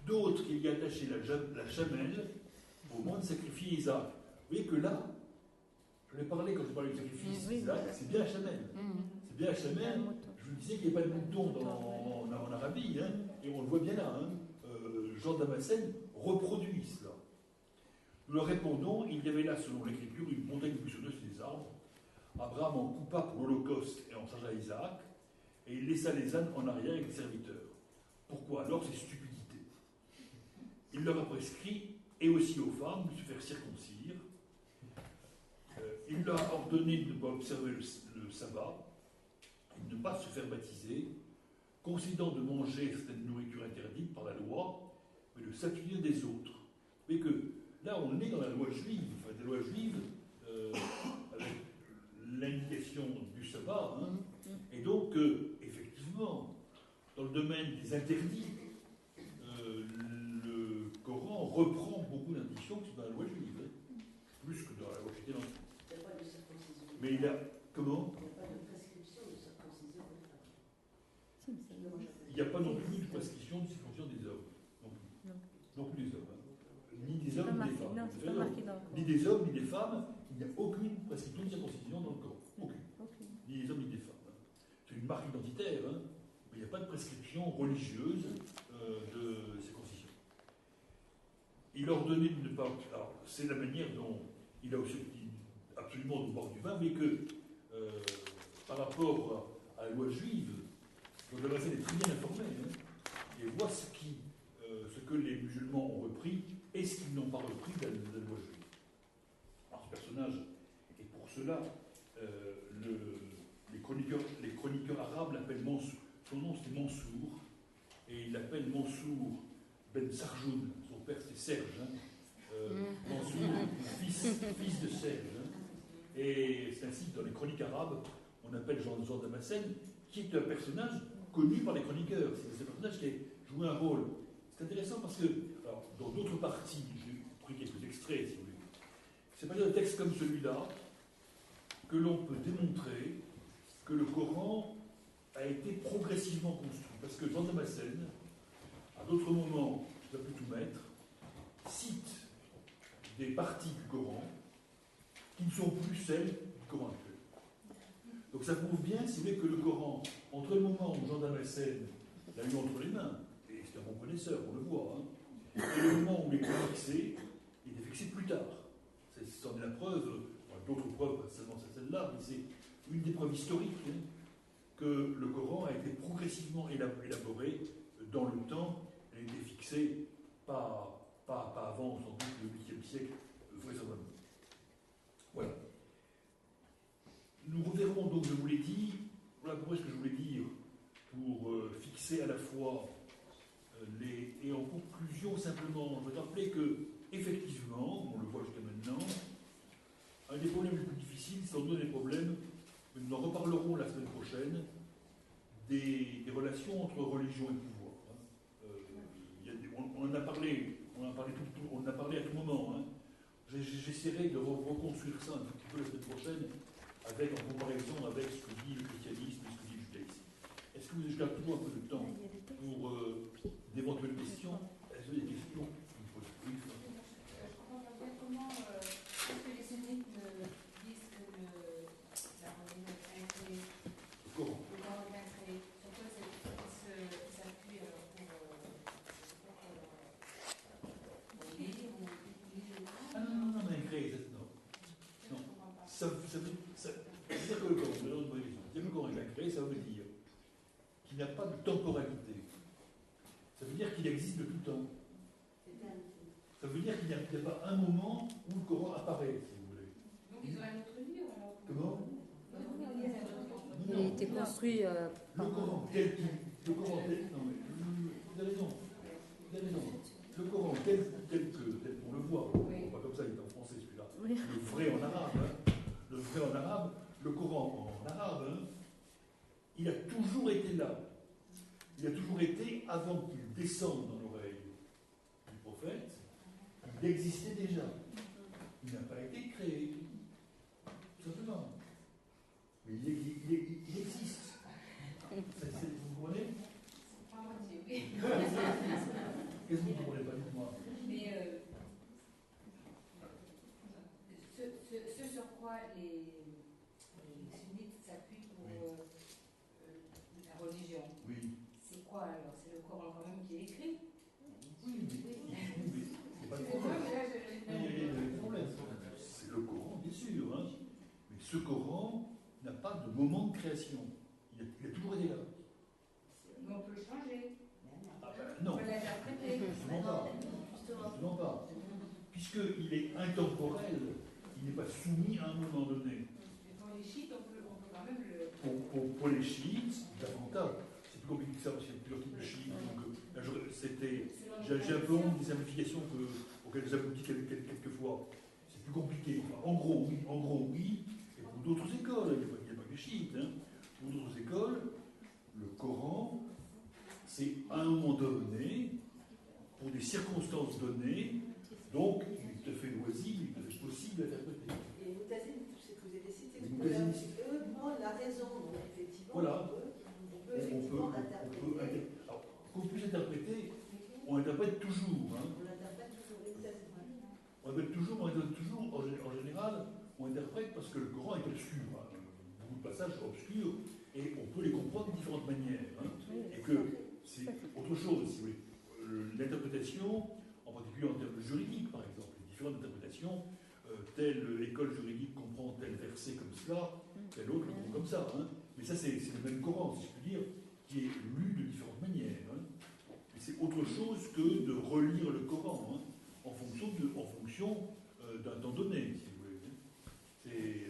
d'autres qu'il y a attaché la chamelle au moment de sacrifier Isaac. Vous voyez que là, je vais parler quand je parlais du sacrifice d'Isaac, c'est bien la chamelle. C'est bien la chamelle. Je vous disais qu'il n'y a pas de mouton en Arabie, hein, et on le voit bien là. Jean Damascène reproduit cela. Nous leur répondons, il y avait là, selon l'Écriture, une montagne buissonneuse et des arbres. Abraham en coupa pour l'Holocauste et en chargea Isaac, et il laissa les ânes en arrière avec les serviteurs. Pourquoi alors ces stupidités? Il leur a prescrit, et aussi aux femmes, de se faire circoncire. Il leur a ordonné de ne pas observer le sabbat, et de ne pas se faire baptiser, concédant de manger certaines nourritures interdites par la loi, mais de s'abstenir des autres. Mais que là, on est dans la loi juive, enfin des lois juives, avec l'indication du sabbat, hein, et donc, effectivement, dans le domaine des interdits, le Coran reprend beaucoup d'indications qui sont dans la loi juive, hein, plus que dans la loi chrétienne. Il n'y a pas de circoncision. Mais il a. Comment? Il n'y a pas de prescription de circoncision des femmes. Il n'y a pas non plus de prescription de circoncision des hommes. Non plus des hommes. Hein. Ni des hommes, ni des femmes. Non, c'est pas marqué dans le Coran. Ni des hommes, ni des femmes. Il n'y a aucune prescription de circoncision dans le Coran. Aucune. Ni des hommes, ni des femmes. Hein. C'est une marque identitaire, hein, mais il n'y a pas de prescription religieuse de circoncision. Il ordonnait de ne pas. Alors, c'est la manière dont il a aussi dit absolument de boire du vin, mais que par rapport à la loi juive, le Damascène est très bien informé, hein, et voit ce que les musulmans ont repris et ce qu'ils n'ont pas repris de la loi juive. Alors, ce personnage, et pour cela, les chroniqueurs arabes l'appellent Mansour. Son nom c'était Mansour, et il l'appelle Mansour ben Sarjoun. Son père c'était Serge. Hein. Mansour, fils de Serge. Hein. Et c'est ainsi que dans les chroniques arabes, on appelle Jean Damascène, qui est un personnage connu par les chroniqueurs. C'est un personnage qui a joué un rôle. C'est intéressant parce que, alors, dans d'autres parties, j'ai pris quelques extraits, si vous voulez. C'est pas dans un texte comme celui-là que l'on peut démontrer que le Coran a été progressivement construit. Parce que Jean Damascène, à d'autres moments, je ne vais plus tout mettre, cite des parties du Coran qui ne sont plus celles du Coran actuel. Donc ça prouve bien, si vous voulez, que le Coran, entre le moment où Jean Damascène l'a eu entre les mains, et c'est un bon connaisseur, on le voit, hein, et le moment où il est fixé, il est fixé plus tard. C'en est la preuve, d'autres preuves, pas seulement celle-là, mais c'est une des preuves historiques, hein, que le Coran a été progressivement élaboré dans le temps, il a été fixé pas avant, sans doute, le 8e siècle, vraisemblablement. Voilà. Nous reverrons donc, je vous l'ai dit, voilà pourquoi ce que je voulais dire, pour fixer à la fois et en conclusion simplement, je vais rappeler que, effectivement, on le voit jusqu'à maintenant, un des problèmes les plus difficiles, c'est sans doute des problèmes, mais nous en reparlerons la semaine prochaine, des relations entre religion et pouvoir. Hein. On en a parlé à tout moment. Hein. J'essaierai de reconstruire ça un petit peu la semaine prochaine, avec, en comparaison avec ce que dit le christianisme et ce que dit le judaïsme. Est-ce que vous avez toujours un peu de temps pour d'éventuelles questions? Est-ce que vous avez des questions? Oui. Je comprends pas bien comment est-ce que les sunnites disent que la religion est bien créée, le Coran est bien créé. Sur quoi s'appuie alors pour ça veut dire qu'il n'a pas de temporalité. Ça veut dire qu'il existe de tout temps. Ça veut dire qu'il n'y a pas un moment où le Coran apparaît, si vous voulez. Donc ils ont un autre livre alors. Comment? Il a été construit Le Coran tel qu'il. Le Coran tel. Non, mais vous avez raison. Vous avez raison. Le Coran tel qu'on le voit. Pas comme ça, il est en français celui-là. Oui. Le vrai en arabe. Hein. Le vrai en arabe. Le Coran en arabe. Hein. Il a toujours été là. Il a toujours été avant qu'il descende dans l'oreille du prophète. Il existait déjà. Il n'a pas été créé. Tout simplement. Mais il existe. Vous comprenez? Pas à moitié, oui. Qu'est-ce que vous ne comprenez pas? Dites-moi. Mais ce sur quoi les sunnites s'appuient pour la religion, Oui. c'est quoi alors? C'est le Coran quand même qui est écrit? Oui, mais c'est pas le problème. C'est le Coran, bien sûr. Hein. Mais ce Coran n'a pas de moment de création. Il a toujours été là. Mais on peut le changer. Ah ben, non. On peut l'interpréter. Justement pas. Puisqu'il est intemporel, il n'est pas soumis à un moment donné. Mais pour les chiites, on peut quand même le. Pour les chiites, davantage. C'est plus compliqué que ça parce qu'il y a plusieurs types de chiites. J'ai un peu honte des simplifications auxquelles j'aboutis quelquefois. C'est plus compliqué. Enfin, en gros, oui. Et pour d'autres écoles, il n'y a pas que les chiites. Hein. Pour d'autres écoles, le Coran, c'est à un moment donné, pour des circonstances données, donc il est tout à fait loisible, il est tout à fait possible d'interpréter. Et les Moutazines, tout ce que vous avez cité, Les Moutazines. eux demandent la raison. Donc effectivement, Voilà. on peut effectivement interpréter. Alors, qu'on puisse interpréter, on interprète toujours. Hein. On l'interprète toujours les Moutazines. On interprète toujours, en général, on interprète parce que le Coran est obscur. Hein. Beaucoup de passages sont obscurs et on peut les comprendre de différentes manières. Hein. Et que c'est autre chose, si vous voulez. L'interprétation, en particulier en termes juridiques, par exemple, les différentes interprétations, telle école juridique comprend tel verset comme cela, telle autre le comprend comme ça. Hein. Mais ça, c'est le même Coran, si je puis dire, qui est lu de différentes manières. Hein. Et c'est autre chose que de relire le Coran, hein, en fonction d'un temps donné, si vous voulez. C'est.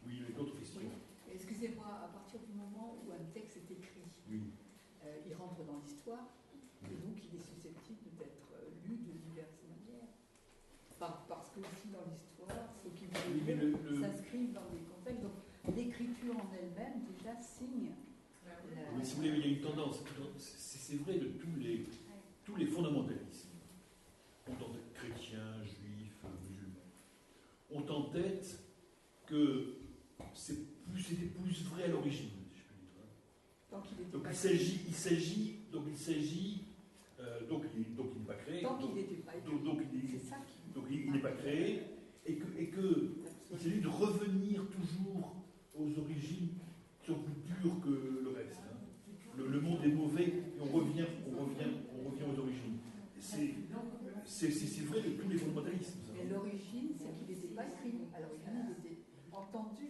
Oui, il y a d'autres questions. Excusez-moi, à partir du moment où un texte est écrit, Oui. il rentre dans l'histoire, et donc il est susceptible d'être lu de diverses manières. Parce que aussi dans l'histoire, ce qui s'inscrivent dans des contextes. Donc l'écriture en elle-même déjà signe. Mais si vous voulez, il y a une tendance. C'est vrai de tous les fondamentalismes. On en tête chrétiens, juifs, musulmans. On en tête que c'était plus vrai à l'origine, si je peux dire. Donc il n'est pas créé. Tant qu'il n'était pas écrit. Donc il n'est pas créé et que il s'agit de revenir toujours aux origines qui sont plus pures que le reste. Hein. Le monde est mauvais et on revient aux origines. C'est vrai de tous les fondamentalismes. Mais l'origine, c'est qu'il n'était pas écrit. À l'origine, il était entendu.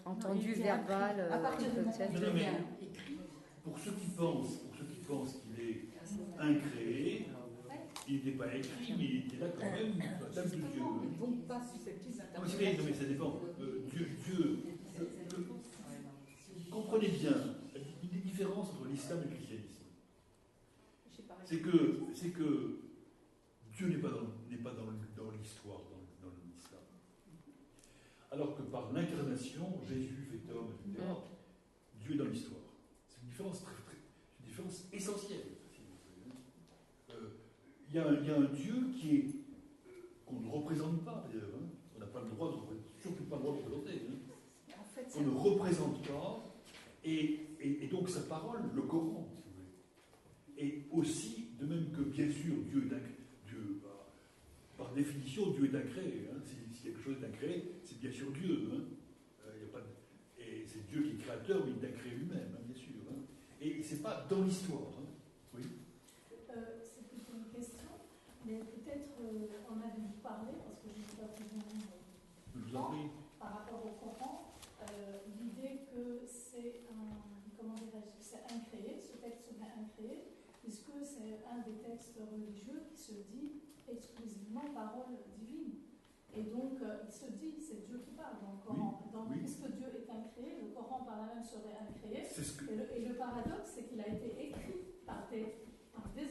entendu, verbal, à partir du moment où il mais est écrit. Pour ceux qui pensent qu'il est incréé, il n'était pas écrit, mais il était là quand même, dans la table de Dieu. Donc pas susceptible Non, d'interprétation. mais ça dépend. Dieu, comprenez bien une des différences entre l'islam et le christianisme. C'est que Dieu n'est pas dans l'histoire, dans l'islam. Alors que par l'incarnation, Jésus fait homme, etc., Dieu est dans l'histoire. C'est une différence une différence essentielle. Il y a un Dieu qu'on ne représente pas, d'ailleurs. Hein. On n'a pas le droit surtout pas le droit de représenter. Hein. On ne représente pas, et donc sa parole, le Coran, si vous voulez. Et aussi, de même que bien sûr, par définition, Dieu est incréé. Hein. Si quelque chose est incréé, c'est bien sûr Dieu. Hein. Et c'est Dieu qui est créateur, mais il est incréé lui-même, hein, bien sûr. Hein. Et c'est pas dans l'histoire. Hein. Oui. C'est plutôt une question, mais peut-être en avez-vous parlé, parce que je n'ai pas pu Je vous en prie. par rapport au Coran, l'idée que c'est c'est incréé, ce texte serait incréé, puisque c'est un des textes religieux qui se dit exclusivement parole divine. Et donc, il se dit, c'est Dieu qui parle dans le Coran. Oui, donc, oui. puisque Dieu est incréé, le Coran par là même serait incréé. Que... Et le paradoxe, c'est qu'il a été écrit par des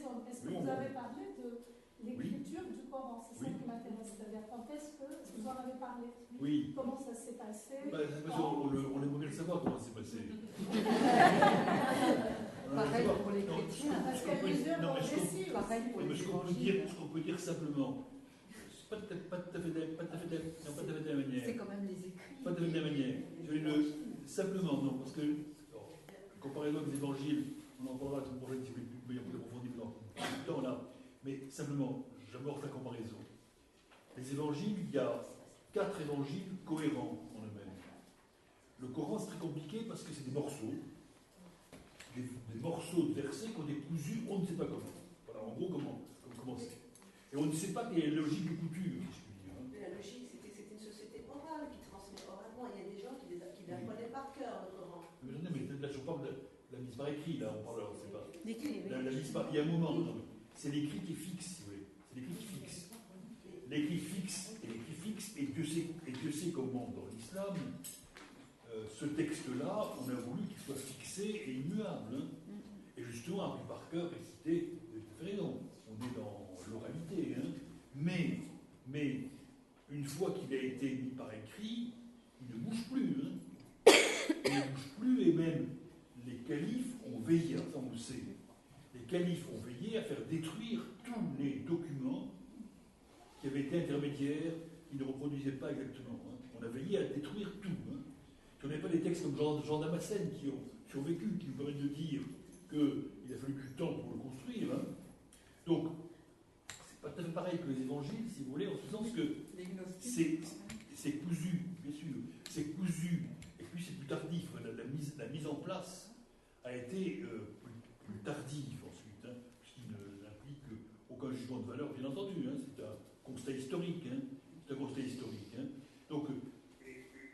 hommes. Est-ce que vous avez parlé de l'écriture du Coran? C'est ça qui m'intéresse. C'est-à-dire, quand est-ce que vous en avez parlé? Oui. Comment ça s'est passé? On aimerait le savoir comment ça s'est passé. Pareil pour l'écriture. Parce qu'il y a plusieurs récits. Pareil pour les ce qu'on peut dire simplement, pas tout à fait de la manière. C'est quand même les écrits. Pas tout à fait de la manière. Simplement, non, parce que la comparaison avec les évangiles, on en parlera tout prochaine si vous voulez plus approfondir dans le temps là. Mais simplement, j'amorce la comparaison. Les évangiles, il y a 4 évangiles cohérents en eux-mêmes. Le Coran, c'est très compliqué parce que c'est des morceaux. Des morceaux de versets qu'on est cousus, on ne sait pas comment. Voilà, en gros, comment c'est. Et on ne sait pas quelle est la logique de couture, si je puis dire. Mais la logique, c'était une société orale qui transmet oralement. Il y a des gens qui l'apprenaient par cœur, le Coran. Mais là, je parle de la mise par écrit, là, on parle, c'est pas. L'écrit, oui. La mise par, il y a un moment, c'est l'écrit qui est fixe, si vous voulez. C'est l'écrit qui fixe. L'écrit fixe, et Dieu sait comment, dans l'islam, ce texte-là, on a voulu qu'il soit fixé et immuable. Hein. Et justement, appris par cœur, récité, de raison. On est dans l'oralité. Hein. Mais, une fois qu'il a été mis par écrit, il ne bouge plus. Hein. Il ne bouge plus, et même les califes ont veillé, ça on le sait, les califes ont veillé à faire détruire tous les documents qui avaient été intermédiaires, qui ne reproduisaient pas exactement. Hein. On a veillé à détruire tout. Hein. Si on n'avait pas des textes comme Jean Damascène qui ont survécu, qui nous permettent de dire qu'il a fallu du temps pour le construire. Hein. Donc, c'est pas tout à fait pareil que les évangiles, si vous voulez, en ce sens que c'est cousu, bien sûr, c'est cousu, et puis c'est plus tardif. La mise en place a été plus tardive ensuite, hein, puisqu'il n'implique aucun jugement de valeur, bien entendu. Hein, c'est un constat historique. Hein, c'est un constat historique. Hein. Donc,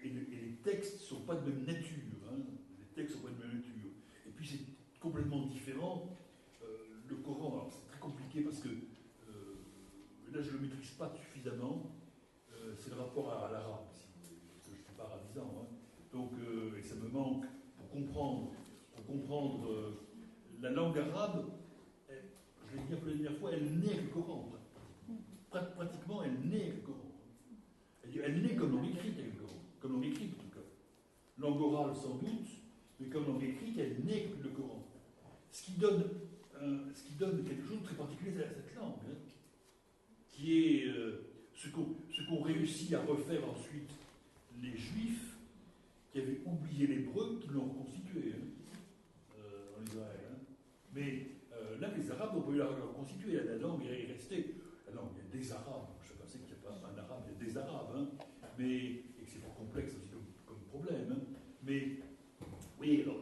et les textes ne sont pas de même nature. Hein, les textes ne sont pas de même nature. Et puis c'est complètement différent. Le Coran, alors c'est très compliqué parce que là je ne le maîtrise pas suffisamment. C'est le rapport à l'arabe, si vous voulez, parce que je ne suis pas arabisant. Hein. Donc, et ça me manque pour comprendre la langue arabe. Je l'ai dit un peu la dernière fois, elle naît le Coran. Pratiquement, elle naît le Coran. Elle naît comme langue écrite avec le Coran. Comme langue écrite, en tout cas. Langue orale, sans doute, mais comme langue écrite, elle naît avec le Coran. Ce qui donne quelque chose de très particulier à cette langue, hein, qui est ce qu'ont réussi à refaire ensuite les Juifs qui avaient oublié l'hébreu, qui l'ont reconstitué en Israël. Hein. Mais là, les Arabes n'ont pas eu la reconstituer. La langue est restée. La langue, il y a des Arabes. Chacun sait qu'il n'y a pas un Arabe, il y a des Arabes. Hein. Et que c'est fort complexe aussi comme problème. Hein. Mais, oui, alors,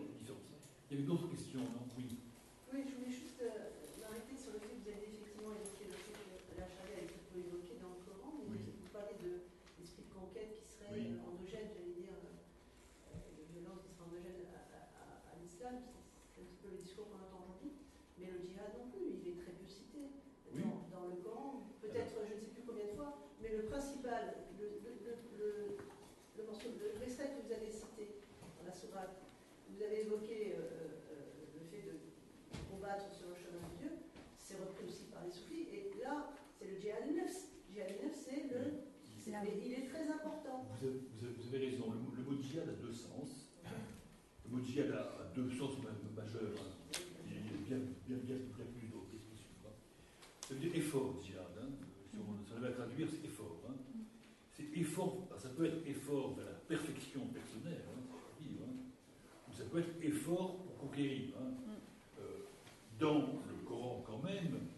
il y avait d'autres questions, non? Oui. Oui, je voulais juste m'arrêter sur le fait que vous avez effectivement évoqué le fait que la charia est peu évoquée dans le Coran, mais vous parlez d'esprit de conquête qui serait endogène, j'allais dire, de violence qui serait endogène à l'islam. C'est un petit peu le discours qu'on entend aujourd'hui. Mais le djihad non plus, il est très peu cité dans le Coran. Peut-être, je ne sais plus combien de fois, mais le principal, le morceau, l'extrait que vous avez cité dans la sourate, vous avez évoqué le fait de combattre sur le chemin de Dieu, c'est repris aussi par les soufis, et là, c'est le djihad al-nafs. Djihad al-nafs, il est très important. Vous avez raison, le mot djihad a deux sens. Le mot djihad a deux sens majeurs. Hein. Il y a bien plus d'autres expressions. Ça veut dire effort, djihad. Hein. Si on avait à traduire, c'est effort. Hein. C'est effort, ça peut être effort vers la perfection personnelle, hein, ou ça peut être effort pour conquérir. Hein. Dans le Coran, quand même,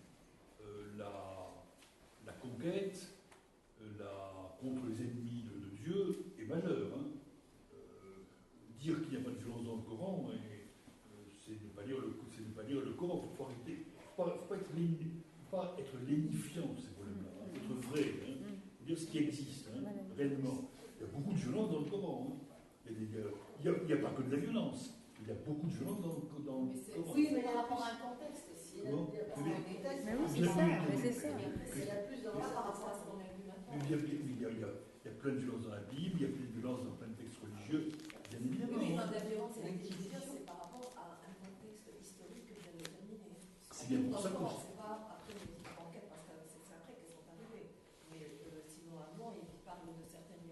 la conquête contre les ennemis de Dieu est majeure. Hein. Dire qu'il n'y a pas de violence dans le Coran, c'est ne pas lire le Coran. Il faut arrêter. Il ne faut pas être lénifiant de ces problèmes-là. Il faut être vrai. Hein. Il faut dire ce qui existe, hein, réellement. Il y a beaucoup de violence dans le Coran. Hein. Il n'y a pas que de la violence. Il y a beaucoup de violence dans le Coran. Oui, mais par rapport à un contexte aussi. Mais oui, c'est ça. C'est la plus dans par rapport à ce qu'on a vu maintenant. Il y a plein de violence dans la Bible, il y a plein de violence dans plein de textes religieux, bien évidemment. Oui, dans la violence et l'acquisition, c'est par rapport à un contexte historique que vous avez déterminé. C'est bien pour ça que c'est pas après les enquêtes, parce que c'est après qu'elles sont arrivées. Mais sinon, avant, il parle de certaines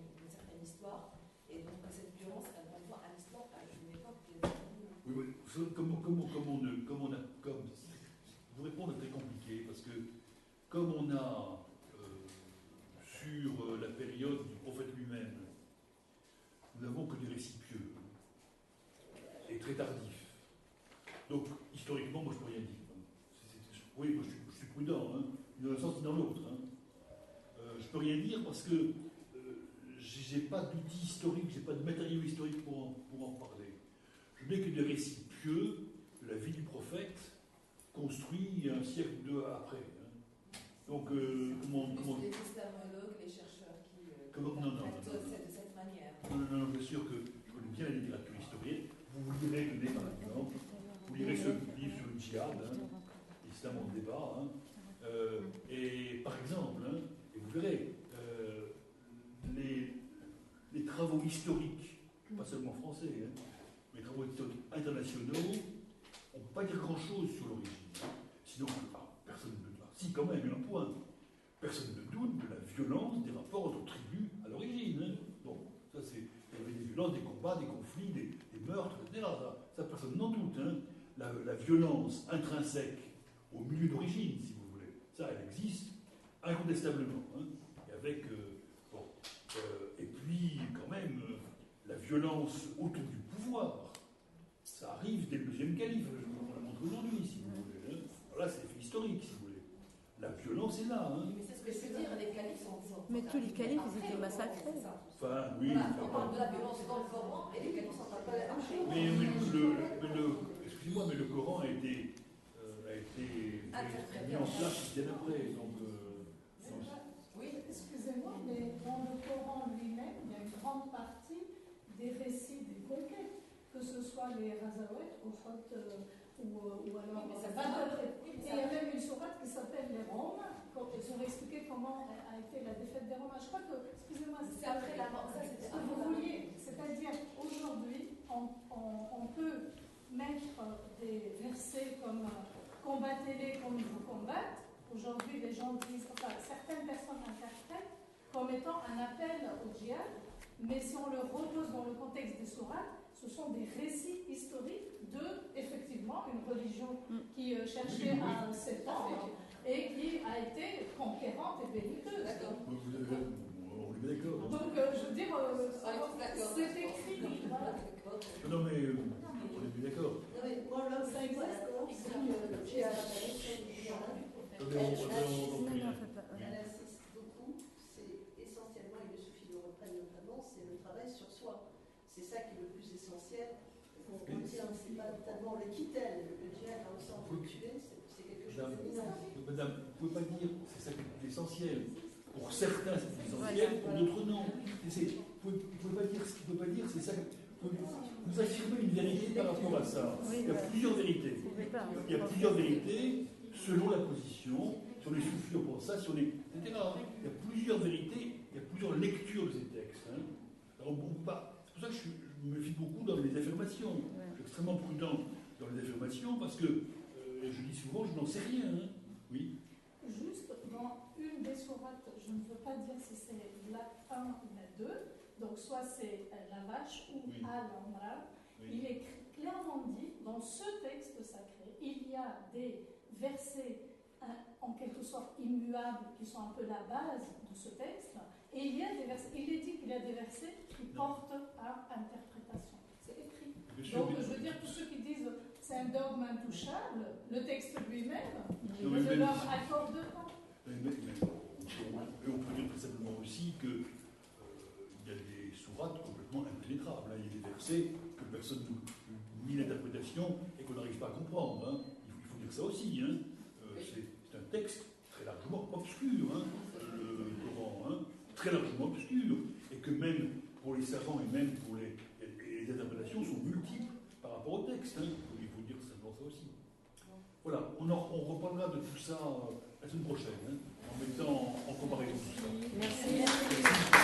histoires. Et donc, cette violence, elle renvoie à l'histoire, à une époque qui est déterminée. Oui, vous répondre est très compliqué, parce que comme on a sur la période du prophète lui-même, nous n'avons que des récits pieux et très tardifs. Donc, historiquement, moi, je ne peux rien dire. Oui, moi, je suis prudent, hein, dans un sens ni dans l'autre. Hein. Je ne peux rien dire parce que je n'ai pas d'outils historiques, je n'ai pas de matériaux historiques pour en parler. Je n'ai que des récits pieux de la vie du prophète construits un siècle ou deux après. Hein. Donc, comment les islamologues, les chercheurs qui interprètent de cette manière. Non, bien sûr que je connais bien la littérature historienne. Vous lirez, par exemple, vous lirez ce livre sur le djihad, hein, l'islam en débat, hein, et par exemple, hein, et vous verrez, les travaux historiques, pas seulement français, hein, mais les travaux historiques internationaux, on ne peut pas dire grand-chose sur l'origine. Hein. Sinon, personne ne doute. Si, quand même, il y en a un point. Personne ne doute de la violence des rapports entre tribus à l'origine. Hein. Bon, ça c'est. Il y avait des violences, des combats, des conflits, des meurtres, etc. Ça personne n'en doute. Hein. La violence intrinsèque au milieu d'origine, si vous voulez, ça, elle existe incontestablement. Hein. Et avec. Et puis, quand même, la violence autour du pouvoir, ça arrive dès le deuxième calife. On la montre aujourd'hui, si vous voulez. Hein. Alors là, c'est fait historique, si vous voulez. La violence est là. Hein. Mais c'est ce que je veux dire, les califes sont. Mais tous les califes, ils étaient massacrés. Enfin, oui. Voilà, on parle de la violence dans le Coran et les califes sont pas marchés. Excusez-moi, mais le Coran a été mis en place bien après. Donc, oui, excusez-moi, mais dans le Coran lui-même, il y a une grande partie des récits des conquêtes, que ce soit les Ghazawat, ou alors Badr. Et il y a même une sourate qui s'appelle les Romains, ils ont expliqué comment a été la défaite des Romains. Je crois que, excusez-moi, c'est après la mort, ça c'était ce que vous vouliez. C'est-à-dire, aujourd'hui, on peut mettre des versets comme combattez-les comme ils vous combattent. Aujourd'hui, les gens disent, enfin, certaines personnes interprètent comme étant un appel au djihad, mais si on le repose dans le contexte des sourates, ce sont des récits historiques de, effectivement, une religion qui cherchait à s'étendre et qui a été conquérante et belliqueuse. on est d'accord. Donc, je veux dire, c'est écrit. Non, mais on est d'accord. Non, mais moi, là, ça existe. Le djihad, elle insiste beaucoup, c'est essentiellement, et le soufis le reprennent notamment, c'est le travail sur soi. C'est ça qui est le plus essentiel. On retient, c'est pas tellement le kittel, le djihad dans le sens de tuer, c'est quelque chose d'éminent. Madame, vous ne pouvez pas dire c'est ça qui est le plus essentiel. Pour certains, c'est plus essentiel, pour d'autres, non. Vous ne pouvez pas dire c'est ça. Vous affirmez une vérité par rapport à ça. Il y a plusieurs vérités. Il y a plusieurs vérités selon la position. Sur les soufis, on pense ça, sur les. etc. Il y a plusieurs vérités, il y a plusieurs lectures de ces textes. Hein. Alors, c'est pour ça que je me méfie beaucoup dans les affirmations. Je suis extrêmement prudent dans les affirmations parce que je dis souvent, je n'en sais rien. Hein. Oui. Juste dans une des sourates, je ne veux pas dire si c'est la 1 ou la 2, donc soit c'est la vache ou Al-Imran, il est clairement dit dans ce texte sacré, il y a des versets en quelque sorte immuables qui sont un peu la base de ce texte, et il y a des versets, il est dit qu'il y a des versets qui portent à interprétation. C'est écrit. Donc je veux dire, tous ceux qui disent c'est un dogme intouchable, le texte lui-même, ne leur accorde pas. Et on peut dire très simplement aussi qu'il y a des sourates complètement impénétrables. Hein. Il y a des versets que personne n'a mis l'interprétation et qu'on n'arrive pas à comprendre. Hein. Il faut dire ça aussi. Hein. C'est un texte très largement obscur, hein, le Coran, hein, très largement obscur. Et que même pour les savants et même pour les les interprétations sont multiples par rapport au texte. Hein. Il faut dire simplement ça aussi. Voilà, on reparlera de tout ça la semaine prochaine, hein, en mettant en comparaison tout ça. Merci.